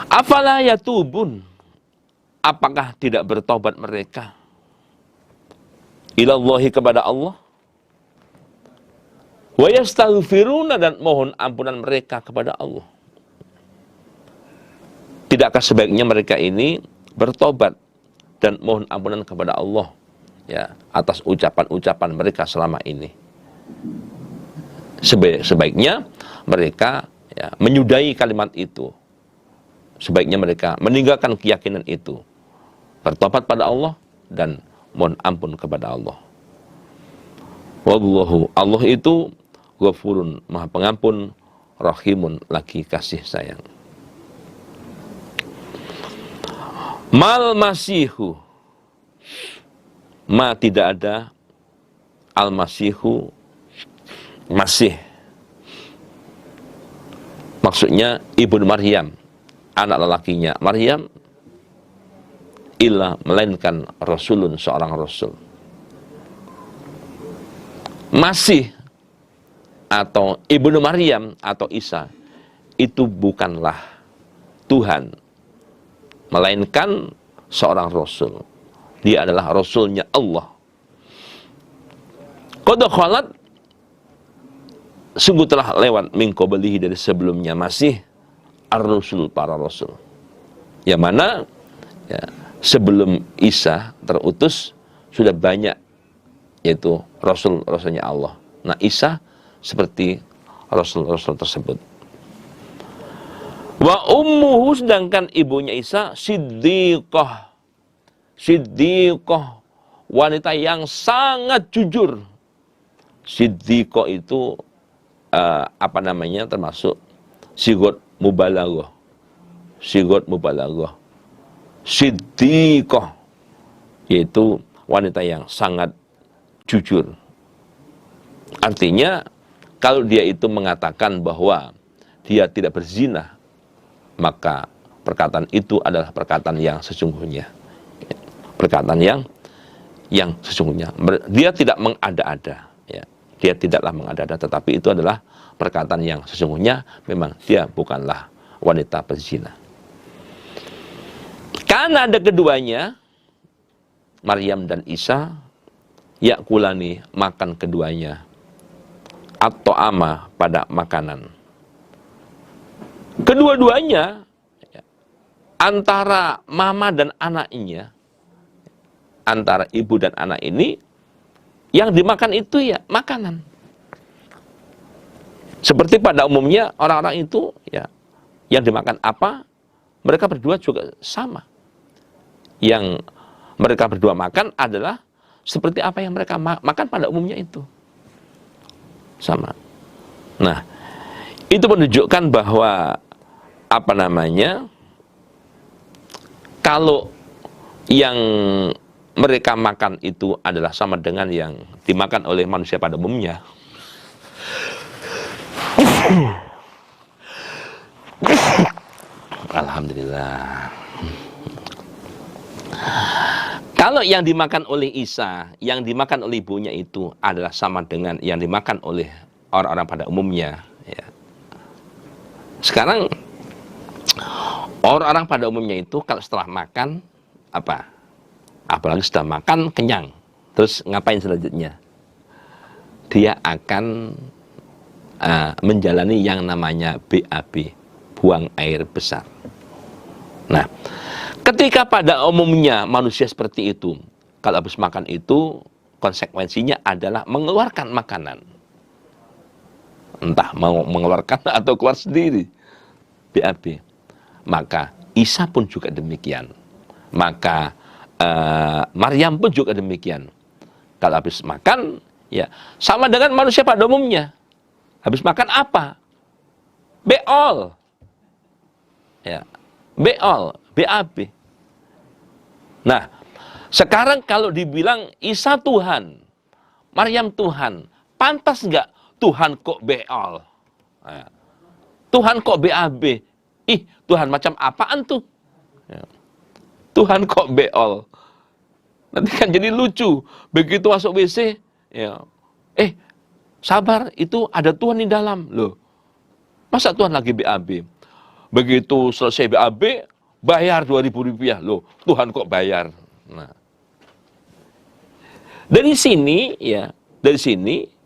Afala yatubun, apakah tidak bertobat mereka ilallahi, kepada Allah, wa yastaghfiruna, dan mohon ampunan mereka kepada Allah. Tidakkah sebaiknya mereka ini bertobat dan mohon ampunan kepada Allah ya atas ucapan-ucapan mereka selama ini? Sebaiknya mereka ya menyudahi kalimat itu. Sebaiknya mereka meninggalkan keyakinan itu, bertobat pada Allah dan mohon ampun kepada Allah. Wallahu, Allah itu Ghafurun, Maha Pengampun, Rahimun, lagi kasih sayang. Mal masihu, ma tidak ada, al masihu masih, maksudnya ibnu Maryam, anak lelakinya Maryam, illa, melainkan rasulun, seorang rasul. Masih atau ibnu Maryam atau Isa itu bukanlah Tuhan, melainkan seorang rasul. Dia adalah rasulnya Allah. Qad khalat, sungguh telah lewat min qablihi, dari sebelumnya Masih, ar-rusul, para rasul. Yang mana ya, sebelum Isa terutus sudah banyak, yaitu rasul-rasulnya Allah. Nah, Isa seperti rasul-rasul tersebut. Wa ummuhu, sedangkan ibunya Isa siddiqah. Siddiqah, wanita yang sangat jujur. Siddiqah itu termasuk sigot mubalaghah. Sigot mubalaghah. Siddiqah, yaitu wanita yang sangat jujur. Artinya kalau dia itu mengatakan bahwa dia tidak berzina, maka perkataan itu adalah perkataan yang sesungguhnya. Perkataan yang sesungguhnya. Dia tidak mengada-ada, ya. Dia tidaklah mengada-ada, tetapi itu adalah perkataan yang sesungguhnya. Memang dia bukanlah wanita berzina. Karena ada keduanya, Maryam dan Isa, yakulani, makan keduanya, atau ama, pada makanan. Kedua-duanya antara mama dan anaknya, antara ibu dan anak ini, yang dimakan itu ya makanan. Seperti pada umumnya orang-orang itu ya, yang dimakan apa, mereka berdua juga sama. Yang mereka berdua makan adalah seperti apa yang mereka makan pada umumnya itu. Sama. Nah, itu menunjukkan bahwa kalau yang mereka makan itu adalah sama dengan yang dimakan oleh manusia pada umumnya. Alhamdulillah. Kalau yang dimakan oleh Isa, yang dimakan oleh ibunya itu adalah sama dengan yang dimakan oleh orang-orang pada umumnya. Ya. Sekarang orang-orang pada umumnya itu kalau setelah makan apa? Apalagi sudah makan kenyang, terus ngapain selanjutnya? Dia akan menjalani yang namanya BAB, buang air besar. Nah, ketika pada umumnya manusia seperti itu, kalau habis makan itu konsekuensinya adalah mengeluarkan makanan. Entah mau mengeluarkan atau keluar sendiri. BAB. Maka Isa pun juga demikian. Maka Maryam pun juga demikian. Kalau habis makan, ya sama dengan manusia pada umumnya. Habis makan apa? Beol. Ya, beol, BAB. Nah, sekarang kalau dibilang Isa Tuhan, Maryam Tuhan, pantas nggak Tuhan kok beol? Nah, Tuhan kok BAB? Ih, Tuhan macam apaan tuh? Ya. Tuhan kok beol? Nanti kan jadi lucu. Begitu masuk WC, ya, sabar, itu ada Tuhan di dalam. Loh, masa Tuhan lagi BAB? Begitu selesai BAB, bayar Rp2.000. Loh, Tuhan kok bayar? Nah, dari sini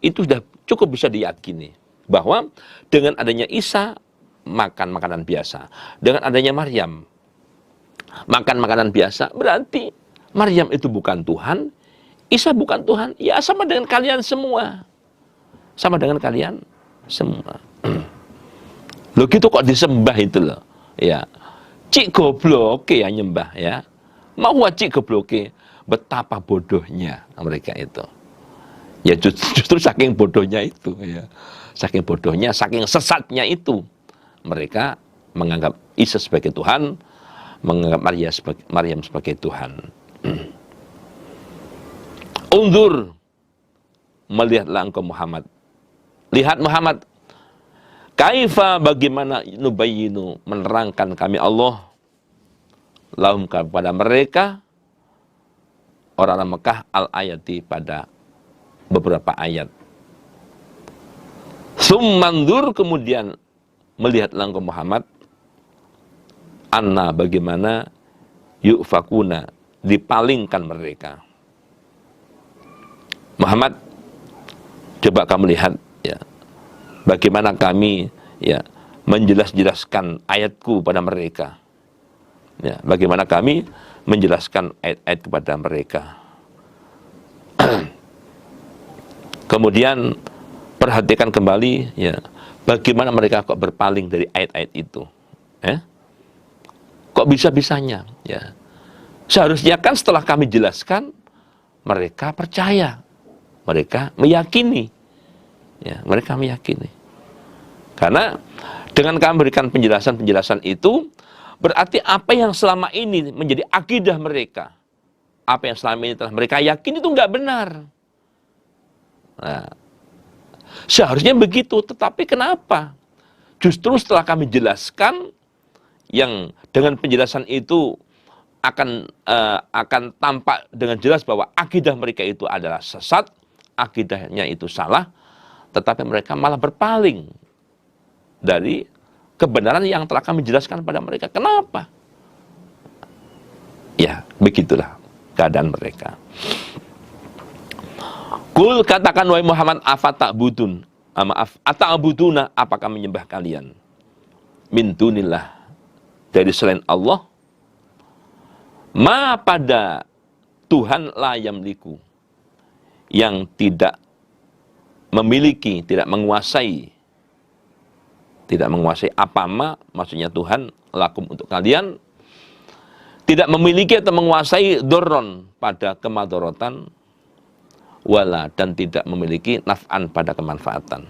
itu sudah cukup bisa diyakini bahwa dengan adanya Isa makan makanan biasa, dengan adanya Maryam makan makanan biasa, berarti Maryam itu bukan Tuhan, Isa bukan Tuhan, ya sama dengan kalian semua. Sama dengan kalian semua. Loh gitu kok disembah itu loh. Ya. Cik gobloke ya nyembah ya. Mau cik gobloke. Betapa bodohnya mereka itu. Ya justru saking bodohnya itu ya. Saking bodohnya, saking sesatnya itu. Mereka menganggap Isa sebagai Tuhan, menganggap Maryam sebagai Tuhan. Undur, melihatlah engkau Muhammad. Lihat Muhammad, kaifa bagaimana nubayyinu menerangkan kami Allah lahum kepada mereka orang-orang Mekah al-ayati pada beberapa ayat. Summandur, kemudian melihatlah engkau Muhammad anna bagaimana yufakuna dipalingkan mereka. Muhammad, coba kamu lihat ya, bagaimana kami ya menjelaskan ayatku pada mereka. Ya, bagaimana kami menjelaskan ayat-ayat kepada mereka. Kemudian perhatikan kembali ya, bagaimana mereka kok berpaling dari ayat-ayat itu. Kok bisa-bisanya ya. Seharusnya kan setelah kami jelaskan mereka percaya. Mereka meyakini. Ya, mereka meyakini. Karena dengan kami berikan penjelasan-penjelasan itu, berarti apa yang selama ini menjadi akidah mereka, apa yang selama ini telah mereka yakini itu nggak benar. Nah, seharusnya begitu, tetapi kenapa? Justru setelah kami jelaskan, yang dengan penjelasan itu akan tampak dengan jelas bahwa akidah mereka itu adalah sesat, akidahnya itu salah, tetapi mereka malah berpaling dari kebenaran yang telah kami jelaskan pada mereka. Kenapa? Ya, begitulah keadaan mereka. Kul, katakan wahai Muhammad, afata'budun, ata'buduna, apakah menyembah kalian min dunillah, dari selain Allah, ma pada Tuhan la yamliku, yang tidak memiliki, tidak menguasai apa ma, maksudnya Tuhan, lakum untuk kalian, tidak memiliki atau menguasai dorron pada kemadorotan, wala, dan tidak memiliki naf'an pada kemanfaatan.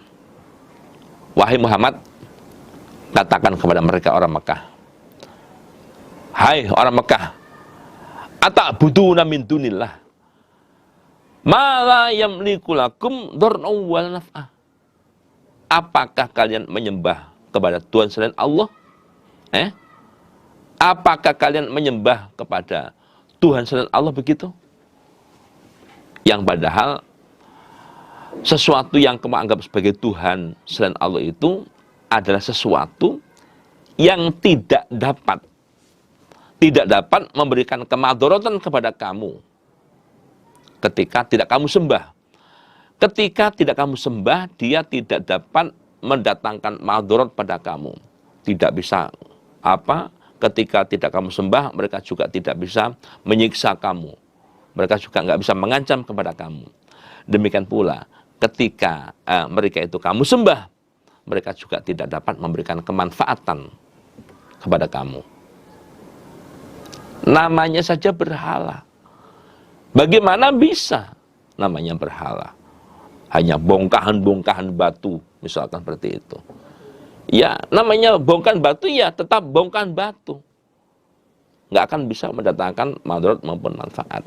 Wahai Muhammad, katakan kepada mereka orang Mekah, hai orang Mekah, ata'buduna min dunillah ma la yamliku lakum dorron wala naf'ah. Apakah kalian menyembah kepada Tuhan selain Allah? Apakah kalian menyembah kepada Tuhan selain Allah begitu? Yang padahal sesuatu yang kamu anggap sebagai Tuhan selain Allah itu adalah sesuatu yang tidak dapat memberikan kemadharatan kepada kamu ketika tidak kamu sembah. Ketika tidak kamu sembah, dia tidak dapat mendatangkan madharat pada kamu. Tidak bisa ketika tidak kamu sembah, mereka juga tidak bisa menyiksa kamu. mereka juga nggak bisa mengancam kepada kamu. Demikian pula ketika mereka itu kamu sembah, mereka juga tidak dapat memberikan kemanfaatan kepada kamu. Namanya saja berhala. Bagaimana bisa namanya berhala? Hanya bongkahan-bongkahan batu, misalkan seperti itu. Ya, namanya bongkahan batu ya tetap bongkahan batu. Nggak akan bisa mendatangkan madarat maupun manfaat.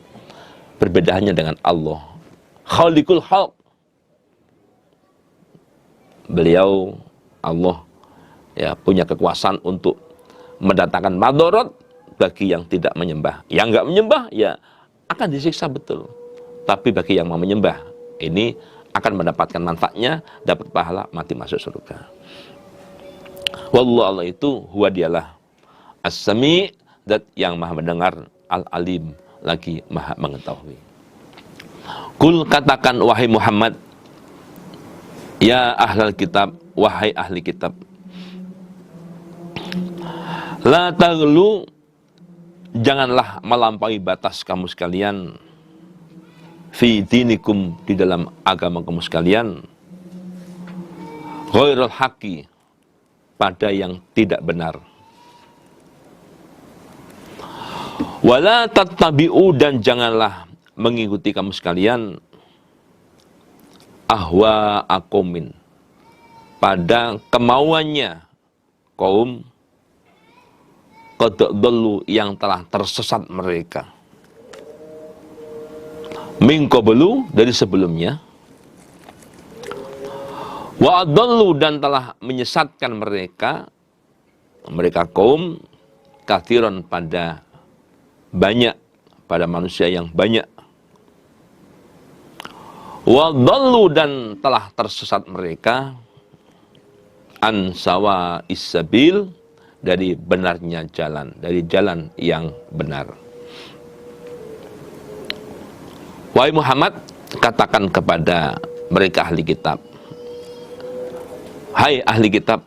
Perbedaannya dengan Allah. Khaliqul Khalq. Beliau, Allah, ya punya kekuasaan untuk mendatangkan madarat bagi yang tidak menyembah. Yang nggak menyembah, ya akan disiksa betul. Tapi bagi yang mau menyembah, ini akan mendapatkan manfaatnya, dapat pahala, mati masuk surga. Wallahu Allah itu huwa dialah as-sami', dat yang maha mendengar, al-alim, lagi maha mengetahui. Kul katakan wahai Muhammad, ya ahlal kitab, wahai ahli kitab, la taghlu, janganlah melampaui batas kamu sekalian, fi dinikum, di dalam agama kamu sekalian, ghairul haqqi, pada yang tidak benar. Wala tattabi'u, dan janganlah mengikuti kamu sekalian, ahwa akomin, pada kemauannya kaum qad dallu, yang telah tersesat mereka, min qablu, dari sebelumnya, wa adallu, dan telah menyesatkan mereka kaum kathiran, pada banyak, pada manusia yang banyak, wa adallu, dan telah tersesat mereka an sawa is-sabil, dari benarnya jalan, dari jalan yang benar. Wahai Muhammad, katakan kepada mereka ahli kitab, hai ahli kitab,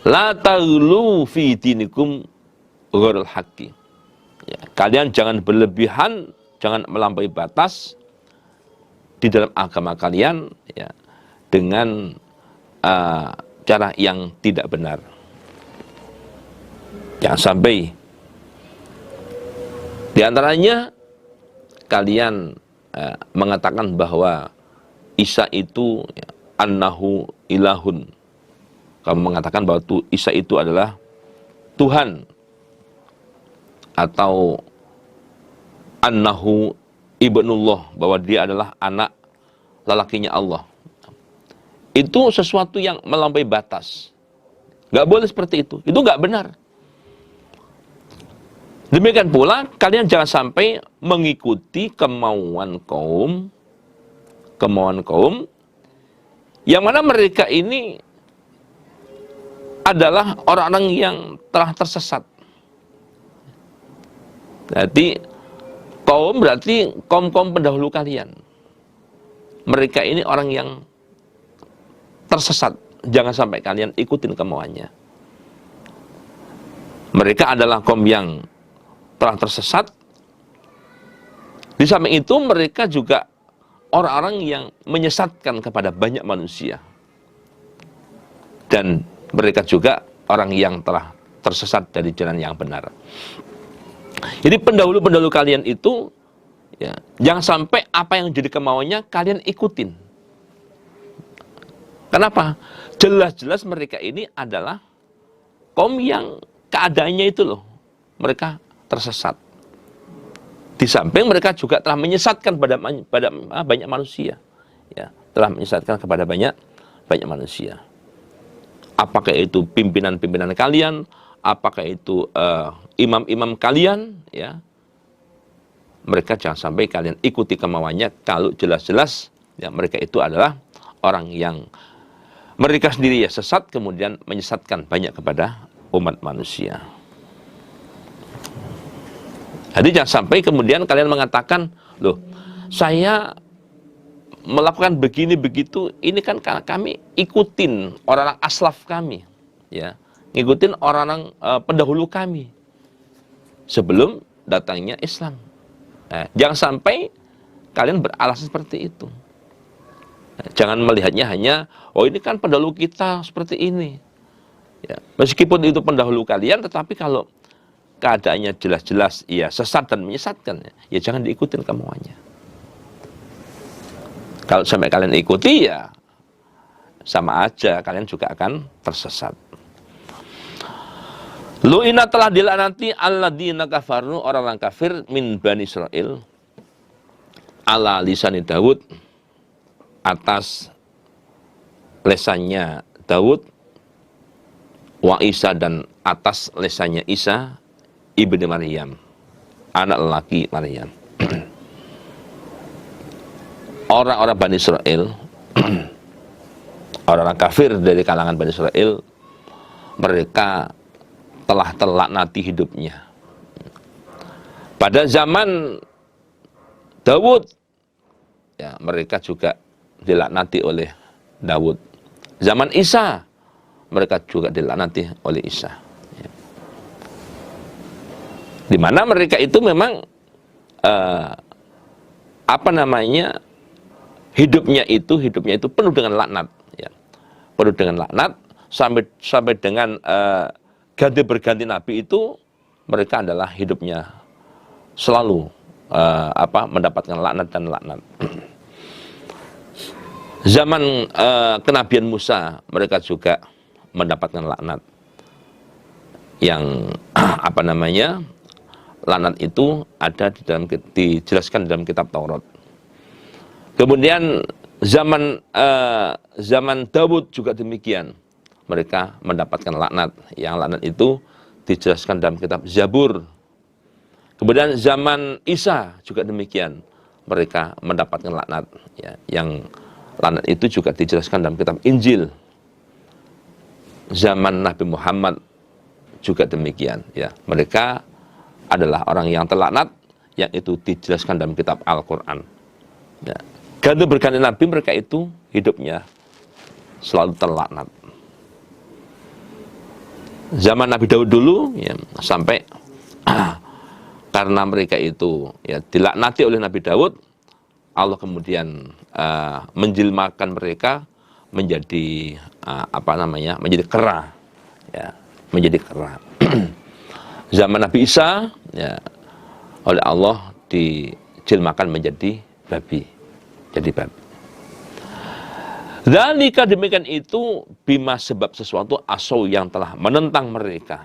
la taghlu fi dinikum ghairul haqqi, ya, kalian jangan berlebihan, jangan melampaui batas di dalam agama kalian, ya, dengan cara yang tidak benar. Jangan sampai di antaranya kalian mengatakan bahwa Isa itu, ya, annahu ilahun. Kamu mengatakan bahwa Isa itu adalah Tuhan, atau annahu ibnullah, bahwa dia adalah anak lelakinya Allah. Itu sesuatu yang melampaui batas. Gak boleh seperti itu. Itu gak benar. Demikian pula kalian jangan sampai mengikuti kemauan kaum yang mana mereka ini adalah orang-orang yang telah tersesat. Berarti kaum-kaum pendahulu kalian. Mereka ini orang yang tersesat. Jangan sampai kalian ikutin kemauannya. Mereka adalah kaum yang telah tersesat. Di samping itu mereka juga orang-orang yang menyesatkan kepada banyak manusia. Dan mereka juga orang yang telah tersesat dari jalan yang benar. Jadi pendahulu-pendahulu kalian itu, ya, jangan sampai apa yang jadi kemauannya kalian ikutin. Kenapa? Jelas-jelas mereka ini adalah kaum yang keadaannya itu loh, mereka tersesat. Di samping mereka juga telah menyesatkan pada banyak manusia, ya, telah menyesatkan kepada banyak manusia. Apakah itu pimpinan-pimpinan kalian, apakah itu imam-imam kalian, ya, mereka jangan sampai kalian ikuti kemauannya kalau jelas-jelas, ya, mereka itu adalah orang yang mereka sendiri, ya, sesat, kemudian menyesatkan banyak kepada umat manusia. Jadi jangan sampai kemudian kalian mengatakan, loh, saya melakukan begini begitu, ini kan karena kami ikutin orang-orang aslaf kami, ya, ngikutin orang-orang pendahulu kami sebelum datangnya Islam. Jangan sampai kalian beralasan seperti itu. Jangan melihatnya hanya, oh ini kan pendahulu kita seperti ini. Ya, meskipun itu pendahulu kalian, tetapi kalau keadaannya jelas-jelas ya sesat dan menyesatkan, ya jangan diikutin kemauannya. Kalau sampai kalian ikuti, ya sama aja kalian juga akan tersesat. Lu'ina telah dilaknati alladzina kafaru, orang-orang kafir min Bani Israel, ala lisani Daud, atas lesannya Daud, wa Isa, dan atas lesannya Isa ibnu Maryam, anak lelaki Maryam. Orang-orang Bani Israel, orang-orang kafir dari kalangan Bani Israel, mereka telah terlaknati hidupnya. Pada zaman Daud, ya, mereka juga dilaknati oleh Daud. Zaman Isa, mereka juga dilaknati oleh Isa. Ya. Di mana mereka itu memang hidupnya itu penuh dengan laknat. Ya. Penuh dengan laknat sampai dengan ganti berganti nabi itu mereka adalah hidupnya selalu mendapatkan laknat dan laknat. Zaman kenabian Musa, mereka juga mendapatkan laknat. Yang laknat itu ada dijelaskan dalam kitab Taurat. Kemudian zaman Daud juga demikian. Mereka mendapatkan laknat. Yang laknat itu dijelaskan dalam kitab Zabur. Kemudian zaman Isa juga demikian. Mereka mendapatkan laknat. Ya, yang laknat itu juga dijelaskan dalam kitab Injil. Zaman Nabi Muhammad juga demikian. Ya, mereka adalah orang yang terlaknat, yang itu dijelaskan dalam kitab Al-Quran. Ya. Ganti berganti nabi, mereka itu hidupnya selalu terlaknat. Zaman Nabi Daud dulu, ya, sampai karena mereka itu ya dilaknati oleh Nabi Daud, Allah kemudian menjelmakan mereka menjadi menjadi kera, ya, menjadi kera. Zaman Nabi Isa, ya, oleh Allah dijelmakan menjadi babi, jadi babi. Dzalika, demikian itu, bima, sebab sesuatu, asau, yang telah menentang mereka,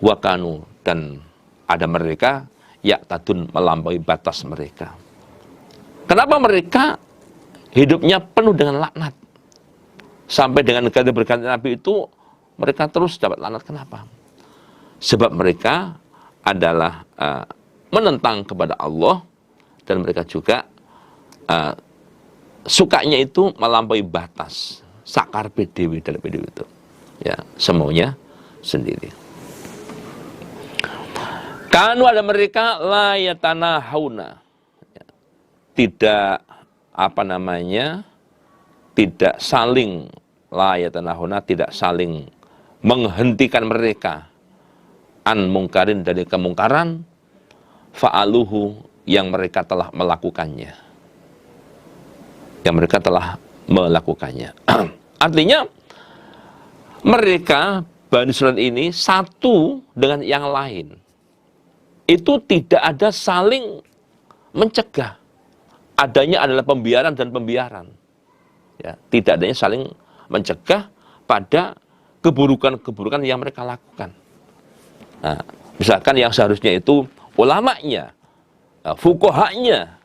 wakanu, dan ada mereka yaktadun, melampaui batas mereka. Kenapa mereka hidupnya penuh dengan laknat? Sampai dengan ganti berganti nabi itu mereka terus dapat laknat. Kenapa? Sebab mereka adalah menentang kepada Allah, dan mereka juga sukanya itu melampaui batas, sakar PDW dalam PDW itu, ya, semaunya sendiri. Kanu, ada mereka layatana hauna, ya, tidak tidak saling layatana hauna, tidak saling menghentikan mereka an mungkarin, dari kemungkaran, fa'aluhu, yang mereka telah melakukannya. Yang mereka telah melakukannya. Artinya mereka Bani Israil ini satu dengan yang lain. Itu tidak ada saling mencegah. Adanya adalah pembiaran dan pembiaran. Ya, tidak adanya saling mencegah pada keburukan-keburukan yang mereka lakukan. Nah, misalkan yang seharusnya itu ulamanya, fuqahanya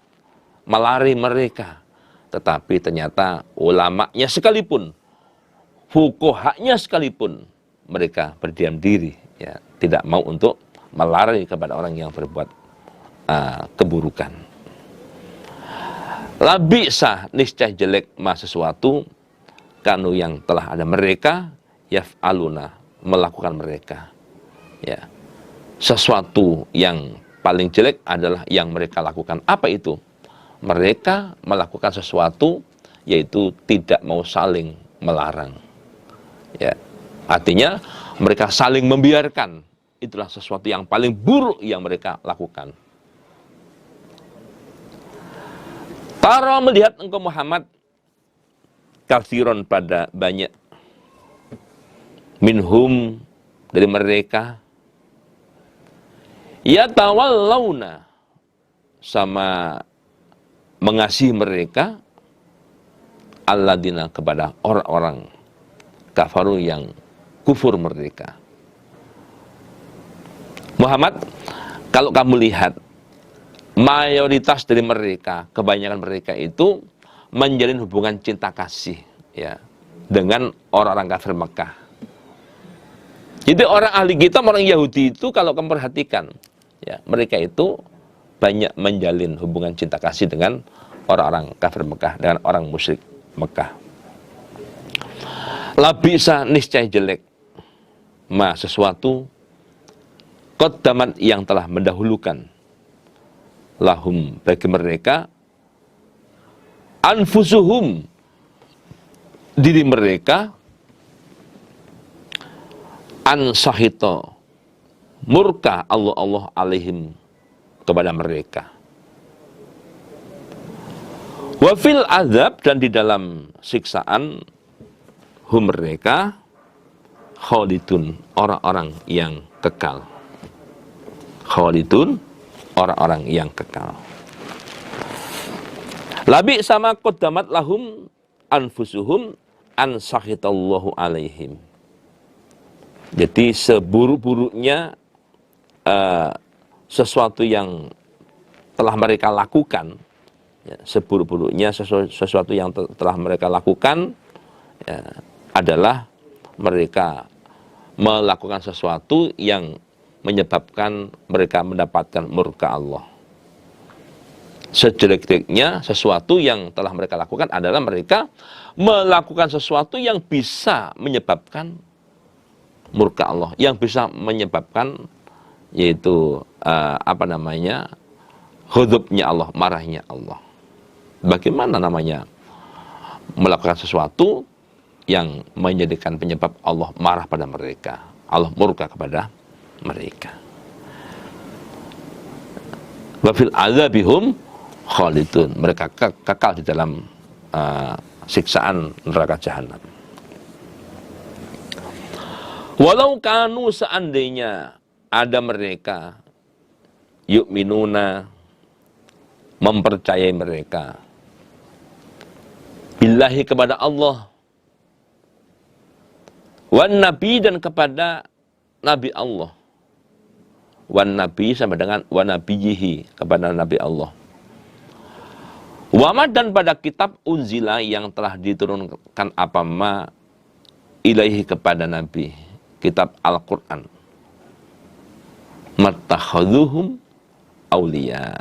melari mereka, tetapi ternyata ulamanya sekalipun, fuqahanya sekalipun, mereka berdiam diri, ya, tidak mau untuk melari kepada orang yang berbuat keburukan. Labisa, niscaya jelek ma sesuatu, kanu, yang telah ada mereka, yaf'aluna, melakukan mereka. Ya, sesuatu yang paling jelek adalah yang mereka lakukan. Apa itu? Mereka melakukan sesuatu, yaitu tidak mau saling melarang. Ya, artinya mereka saling membiarkan. Itulah sesuatu yang paling buruk yang mereka lakukan. Tara melihat engkau Muhammad katsiron pada banyak minhum dari mereka yatawallawna sama mengasihi mereka alladzina kepada orang-orang kafaru yang kufur mereka. Muhammad, kalau kamu lihat mayoritas dari mereka, kebanyakan mereka itu menjalin hubungan cinta kasih ya dengan orang-orang kafir Mekah. Jadi orang ahli kitab, orang Yahudi itu kalau kamu perhatikan ya, mereka itu banyak menjalin hubungan cinta kasih dengan orang-orang kafir Mekah, dengan orang musyrik Mekah. Labisa niscaya jelek ma sesuatu qaddamat yang telah mendahulukan lahum bagi mereka anfusuhum diri mereka ansahito murka Allah alaihim kepada mereka. Wafil azab dan di dalam siksaan hum mereka khalidun orang-orang yang kekal. Khalidun orang-orang yang kekal. Labi sama qaddamat lahum anfusuhum an sakhitallahu alaihim. Jadi seburuk-buruknya sesuatu yang telah mereka lakukan, ya, seburuk-buruknya sesuatu yang telah mereka lakukan ya, adalah mereka melakukan sesuatu yang menyebabkan mereka mendapatkan murka Allah. Sejelek-jeleknya sesuatu yang telah mereka lakukan adalah mereka melakukan sesuatu yang bisa menyebabkan murka Allah, yang bisa menyebabkan yaitu ghadabnya Allah, marahnya Allah. Bagaimana namanya melakukan sesuatu yang menjadikan penyebab Allah marah pada mereka, Allah murka kepada mereka. Wa fil azabihum khalidun, mereka kekal di dalam siksaan neraka jahanam. Walau kanu seandainya ada mereka yu'minuna mempercayai mereka billahi kepada Allah wan nabi dan kepada nabi Allah, wan nabi sama dengan wan nabiyihi kepada nabi Allah, wama dan pada kitab unzila yang telah diturunkan apa ma ilaihi kepada nabi, kitab Al-Quran, mattakhadhuhum awliya,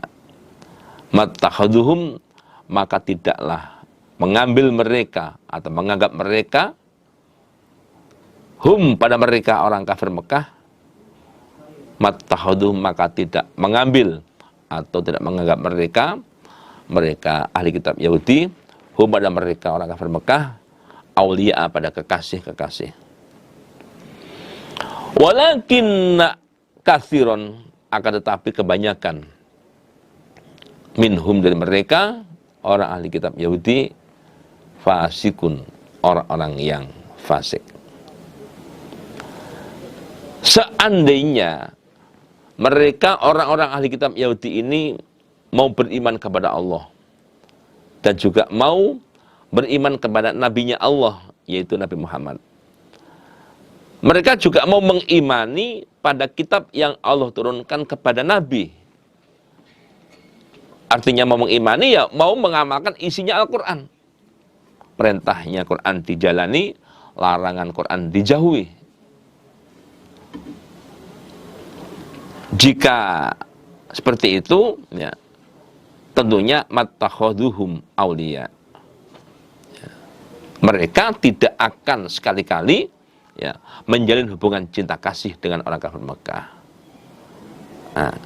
mattakhadhuhum maka tidaklah mengambil mereka atau menganggap mereka hum pada mereka orang kafir Mekah, mattakhadhuhum maka tidak mengambil atau tidak menganggap mereka ahli kitab Yahudi hum pada mereka orang kafir Mekah awliya pada kekasih-kekasih. Walakin kathiron akan tetapi kebanyakan minhum dari mereka orang ahli kitab Yahudi fasikun orang-orang yang fasik. Seandainya mereka orang-orang ahli kitab Yahudi ini mau beriman kepada Allah dan juga mau beriman kepada nabinya Allah yaitu Nabi Muhammad, mereka juga mau mengimani pada kitab yang Allah turunkan kepada Nabi. Artinya mau mengimani ya mau mengamalkan isinya Al-Quran. Perintahnya Quran dijalani, larangan Quran dijauhi. Jika seperti itu, ya, tentunya mattakhadhuhum awliya. Ya, mereka tidak akan sekali-kali ya, menjalin hubungan cinta kasih dengan orang kafir Mekah. Nah,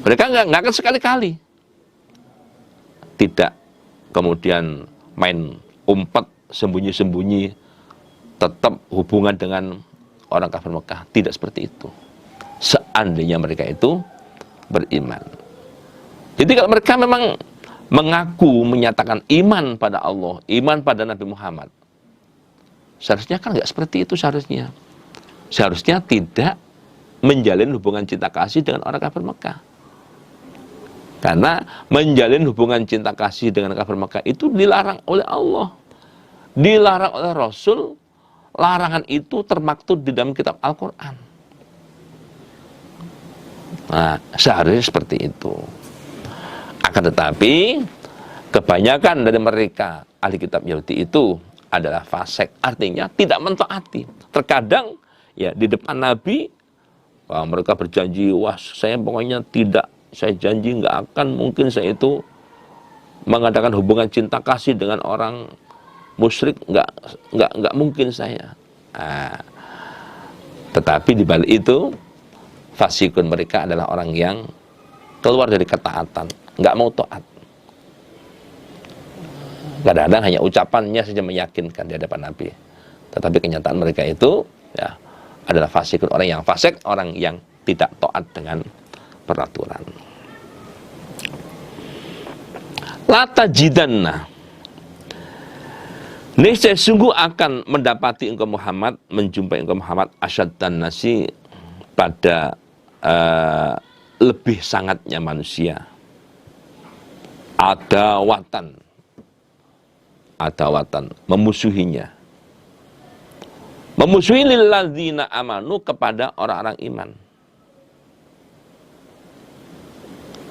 mereka nggak akan sekali-kali tidak kemudian main umpat sembunyi-sembunyi tetap hubungan dengan orang kafir Mekah. Tidak seperti itu. Seandainya mereka itu beriman. Jadi kalau mereka memang mengaku menyatakan iman pada Allah, iman pada Nabi Muhammad. Seharusnya kan nggak seperti itu seharusnya. Seharusnya tidak menjalin hubungan cinta kasih dengan orang kafir Mekah. Karena menjalin hubungan cinta kasih dengan kafir Mekah itu dilarang oleh Allah. Dilarang oleh Rasul. Larangan itu termaktub di dalam kitab Al-Quran. Nah, seharusnya seperti itu. Akan tetapi, kebanyakan dari mereka, ahli kitab Yahudi itu adalah fasik. Artinya tidak mentaati. Terkadang, ya di depan Nabi, wah, mereka berjanji, wah saya pokoknya tidak, saya janji nggak akan mungkin saya itu mengadakan hubungan cinta kasih dengan orang musyrik, nggak mungkin saya. Nah, tetapi di balik itu fasikun mereka adalah orang yang keluar dari ketaatan, nggak mau taat. Kadang-kadang hanya ucapannya saja meyakinkan di hadapan Nabi, tetapi kenyataan mereka itu ya adalah fasikun, orang yang fasik, orang yang tidak taat dengan peraturan. Lata jidanna, niscaya sungguh akan mendapati engkau Muhammad, menjumpai engkau Muhammad asyaddan nasi, pada lebih sangatnya manusia, adawatan, memusuhinya, memusuhi lilladzina amanu, kepada orang-orang iman.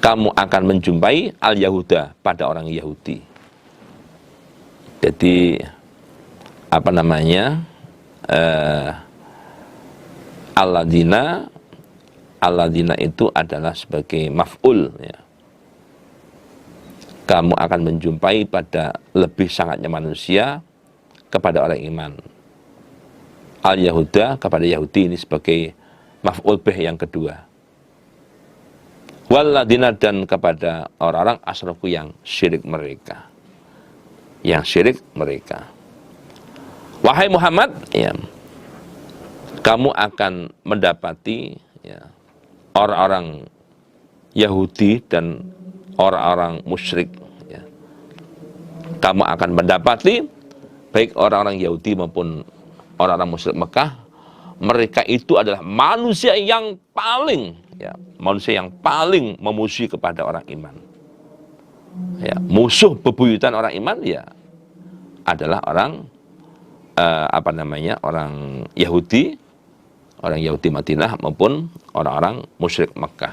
Kamu akan menjumpai al-Yahuda, pada orang Yahudi. Jadi apa namanya, alladzina itu adalah sebagai maf'ul, ya. Kamu akan menjumpai pada lebih sangatnya manusia kepada orang iman. Al-Yahuda, kepada Yahudi, ini sebagai maf'ul bih yang kedua. Walladzina, dan kepada orang-orang asyraku, yang syirik mereka. Yang syirik mereka. Wahai Muhammad, ya, kamu akan mendapati, ya, orang-orang Yahudi dan orang-orang musyrik, ya. Kamu akan mendapati baik orang-orang Yahudi maupun orang-orang musyrik Mekah, mereka itu adalah manusia yang paling, ya, manusia yang paling memusuhi kepada orang iman. Ya, musuh bebuyutan orang iman, ya, adalah orang orang Yahudi Madinah maupun orang-orang musyrik Mekah.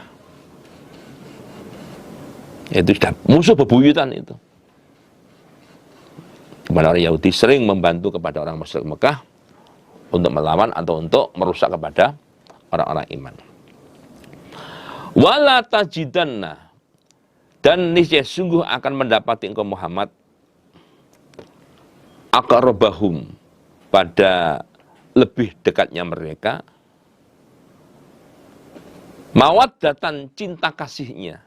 Itu sudah musuh bebuyutan itu. Kepada orang Yahudi sering membantu kepada orang musyrik Mekah untuk melawan atau untuk merusak kepada orang-orang iman. Wala tajidanna, dan niscaya sungguh akan mendapati engkau Muhammad aqrabahum, pada lebih dekatnya mereka, mawaddatan, cinta kasihnya.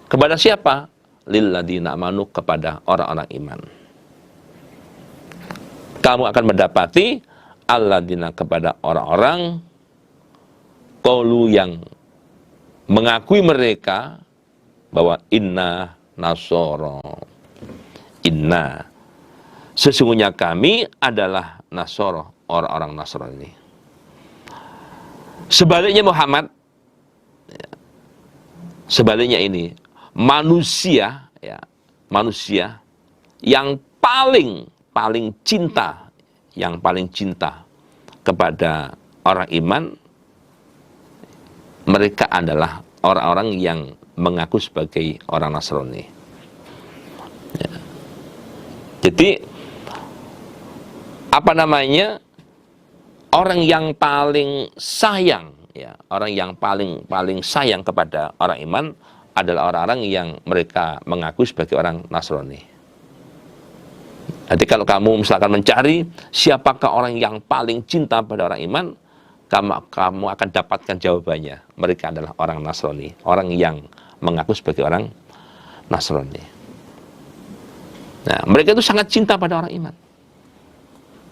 Kepada siapa? Lilladzina amanu, kepada orang-orang iman. Kamu akan mendapati alladzina, kepada orang-orang qaulu, yang mengakui mereka bahwa inna nasara, inna, sesungguhnya kami adalah Nasara, orang-orang Nasrani. Sebaliknya Muhammad, sebaliknya ini, manusia, ya, manusia yang paling cinta, yang paling cinta kepada orang iman, mereka adalah orang-orang yang mengaku sebagai orang Nasrani. Ya. Jadi apa namanya, orang yang paling sayang, ya, orang yang paling sayang kepada orang iman adalah orang-orang yang mereka mengaku sebagai orang Nasrani. Jadi kalau kamu misalkan mencari siapakah orang yang paling cinta pada orang iman, kamu akan dapatkan jawabannya. Mereka adalah orang Nasrani, orang yang mengaku sebagai orang Nasrani. Nah, mereka itu sangat cinta pada orang iman.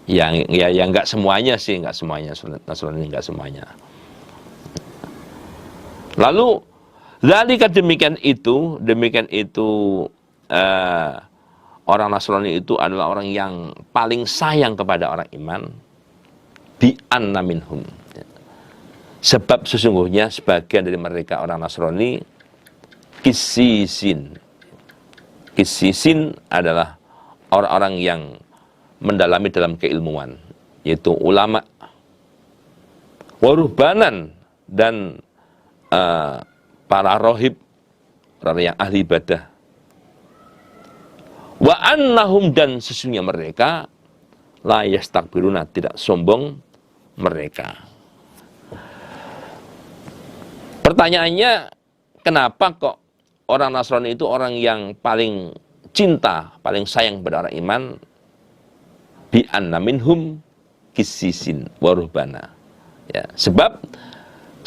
Yang nggak semuanya sih, nggak semuanya Nasrani, nggak semuanya. Lalu Zalika demikian itu orang Nasrani itu adalah orang yang paling sayang kepada orang iman bi anna minhum. Sebab sesungguhnya sebagian dari mereka orang Nasrani kisisin. Kisisin adalah orang-orang yang mendalami dalam keilmuan, yaitu ulama, waruhbanan, dan para rohib, orang yang ahli ibadah. Wa annahum, dan sesungguhnya mereka la yastakbiruna, tidak sombong mereka. Pertanyaannya, kenapa kok orang Nasrani itu orang yang paling cinta, paling sayang kepada orang iman? Bi anna minhum kisisin waruhbana. Ya, sebab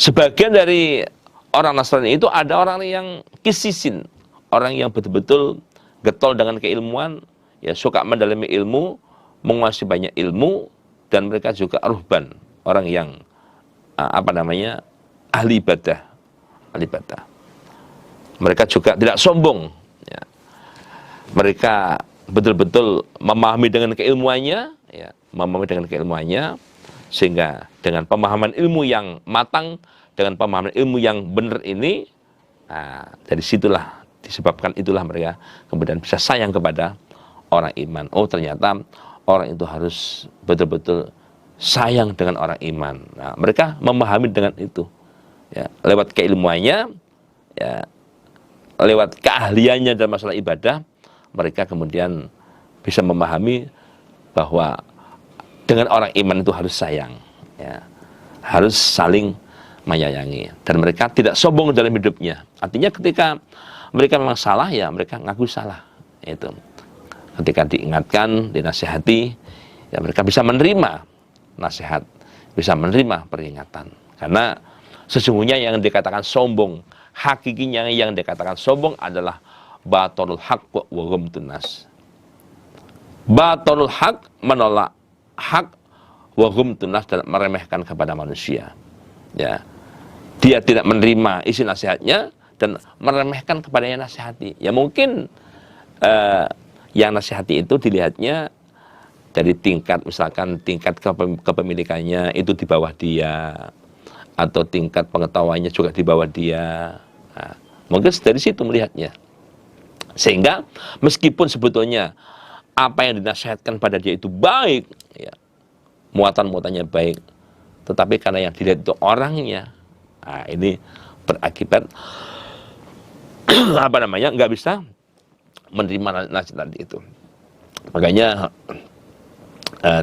sebagian dari orang Nasrani itu ada orang yang kisisin, orang yang betul-betul getol dengan keilmuan, ya, suka mendalami ilmu, menguasai banyak ilmu, dan mereka juga ruhban, orang yang ahli ibadah. Mereka juga tidak sombong, ya. Mereka betul-betul memahami dengan keilmuannya, ya, sehingga dengan pemahaman ilmu yang matang, dengan pemahaman ilmu yang benar ini, dari situlah disebabkan itulah mereka kemudian bisa sayang kepada orang iman. Oh, ternyata orang itu harus betul-betul sayang dengan orang iman. Nah, mereka memahami dengan itu, ya, lewat keilmuannya, ya, lewat keahliannya dalam masalah ibadah, mereka kemudian bisa memahami bahwa dengan orang iman itu harus sayang, ya, harus saling menyayangi, dan mereka tidak sombong dalam hidupnya. Artinya ketika mereka memang salah, ya mereka ngaku salah. Itu ketika diingatkan, dinasihati, ya mereka bisa menerima nasihat, bisa menerima peringatan. Karena sesungguhnya yang dikatakan sombong, hakikinya yang dikatakan sombong adalah batalul haq wa ghamtun nas. Batalul haq, menolak hak, wa ghamtun nas, dan meremehkan kepada manusia. Ya, dia tidak menerima isi nasihatnya dan meremehkan kepada yang nasihati. Ya mungkin yang nasihati itu dilihatnya dari tingkat, misalkan tingkat kepemilikannya itu di bawah dia, atau tingkat pengetahuannya juga di bawah dia. Nah, mungkin dari situ melihatnya. Sehingga meskipun sebetulnya apa yang dinasihatkan pada dia itu baik, ya, muatan-muatannya baik, tetapi karena yang dilihat itu orangnya, ini berakibat nggak bisa menerima nasihat itu. Makanya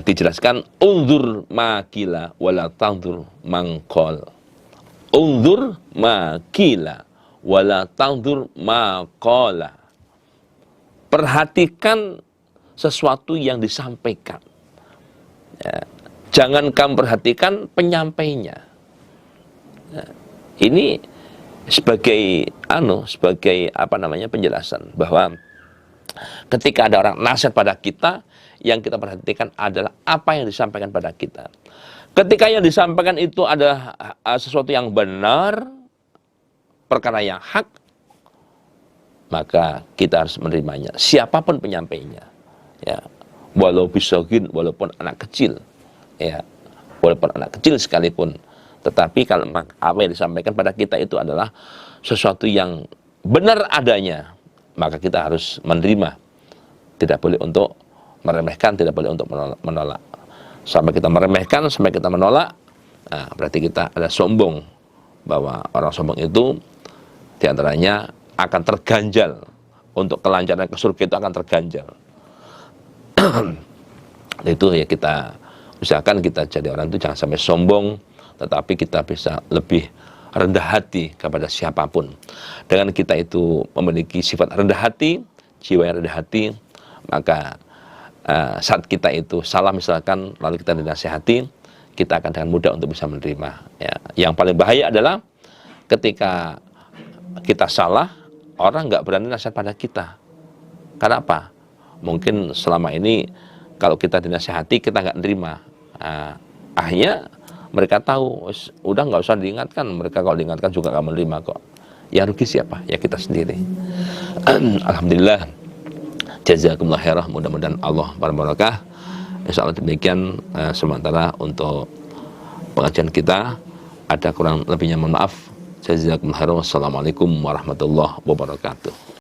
dijelaskan unzur makila wala tanzur mangkol. Unzur makila wala tanzur maqala. Perhatikan sesuatu yang disampaikan, ya, jangan kamu perhatikan penyampainya. Nah, ini sebagai penjelasan bahwa ketika ada orang nasihat pada kita, yang kita perhatikan adalah apa yang disampaikan pada kita. Ketika yang disampaikan itu adalah sesuatu yang benar, perkara yang hak, maka kita harus menerimanya, siapapun penyampainya, ya, walaupun anak kecil, ya, walaupun anak kecil sekalipun. Tetapi kalau apa yang disampaikan pada kita itu adalah sesuatu yang benar adanya, maka kita harus menerima. Tidak boleh untuk meremehkan, tidak boleh untuk menolak. Sampai kita meremehkan, sampai kita menolak, nah, berarti kita ada sombong. Bahwa orang sombong itu diantaranya akan terganjal, untuk kelancaran ke surga itu akan terganjal. Itu ya, kita usahakan kita jadi orang itu jangan sampai sombong, tetapi kita bisa lebih rendah hati kepada siapapun. Dengan kita itu memiliki sifat rendah hati, jiwa yang rendah hati, maka saat kita itu salah misalkan, lalu kita dinasihati, kita akan dengan mudah untuk bisa menerima. Ya. Yang paling bahaya adalah ketika kita salah, orang nggak berani nasihat pada kita. Karena apa? Mungkin selama ini kalau kita dinasihati, kita nggak nerima. Akhirnya mereka tahu, udah nggak usah diingatkan. Mereka kalau diingatkan juga nggak menerima kok. Yang rugi siapa? Ya kita sendiri. Alhamdulillah. Jazakumullah khairah. Mudah-mudahan Allah berbarakah. Insya Allah demikian sementara untuk pengajian kita. Ada kurang lebihnya mohon maaf. Jazakumullah khairan. Wassalamualaikum warahmatullahi wabarakatuh.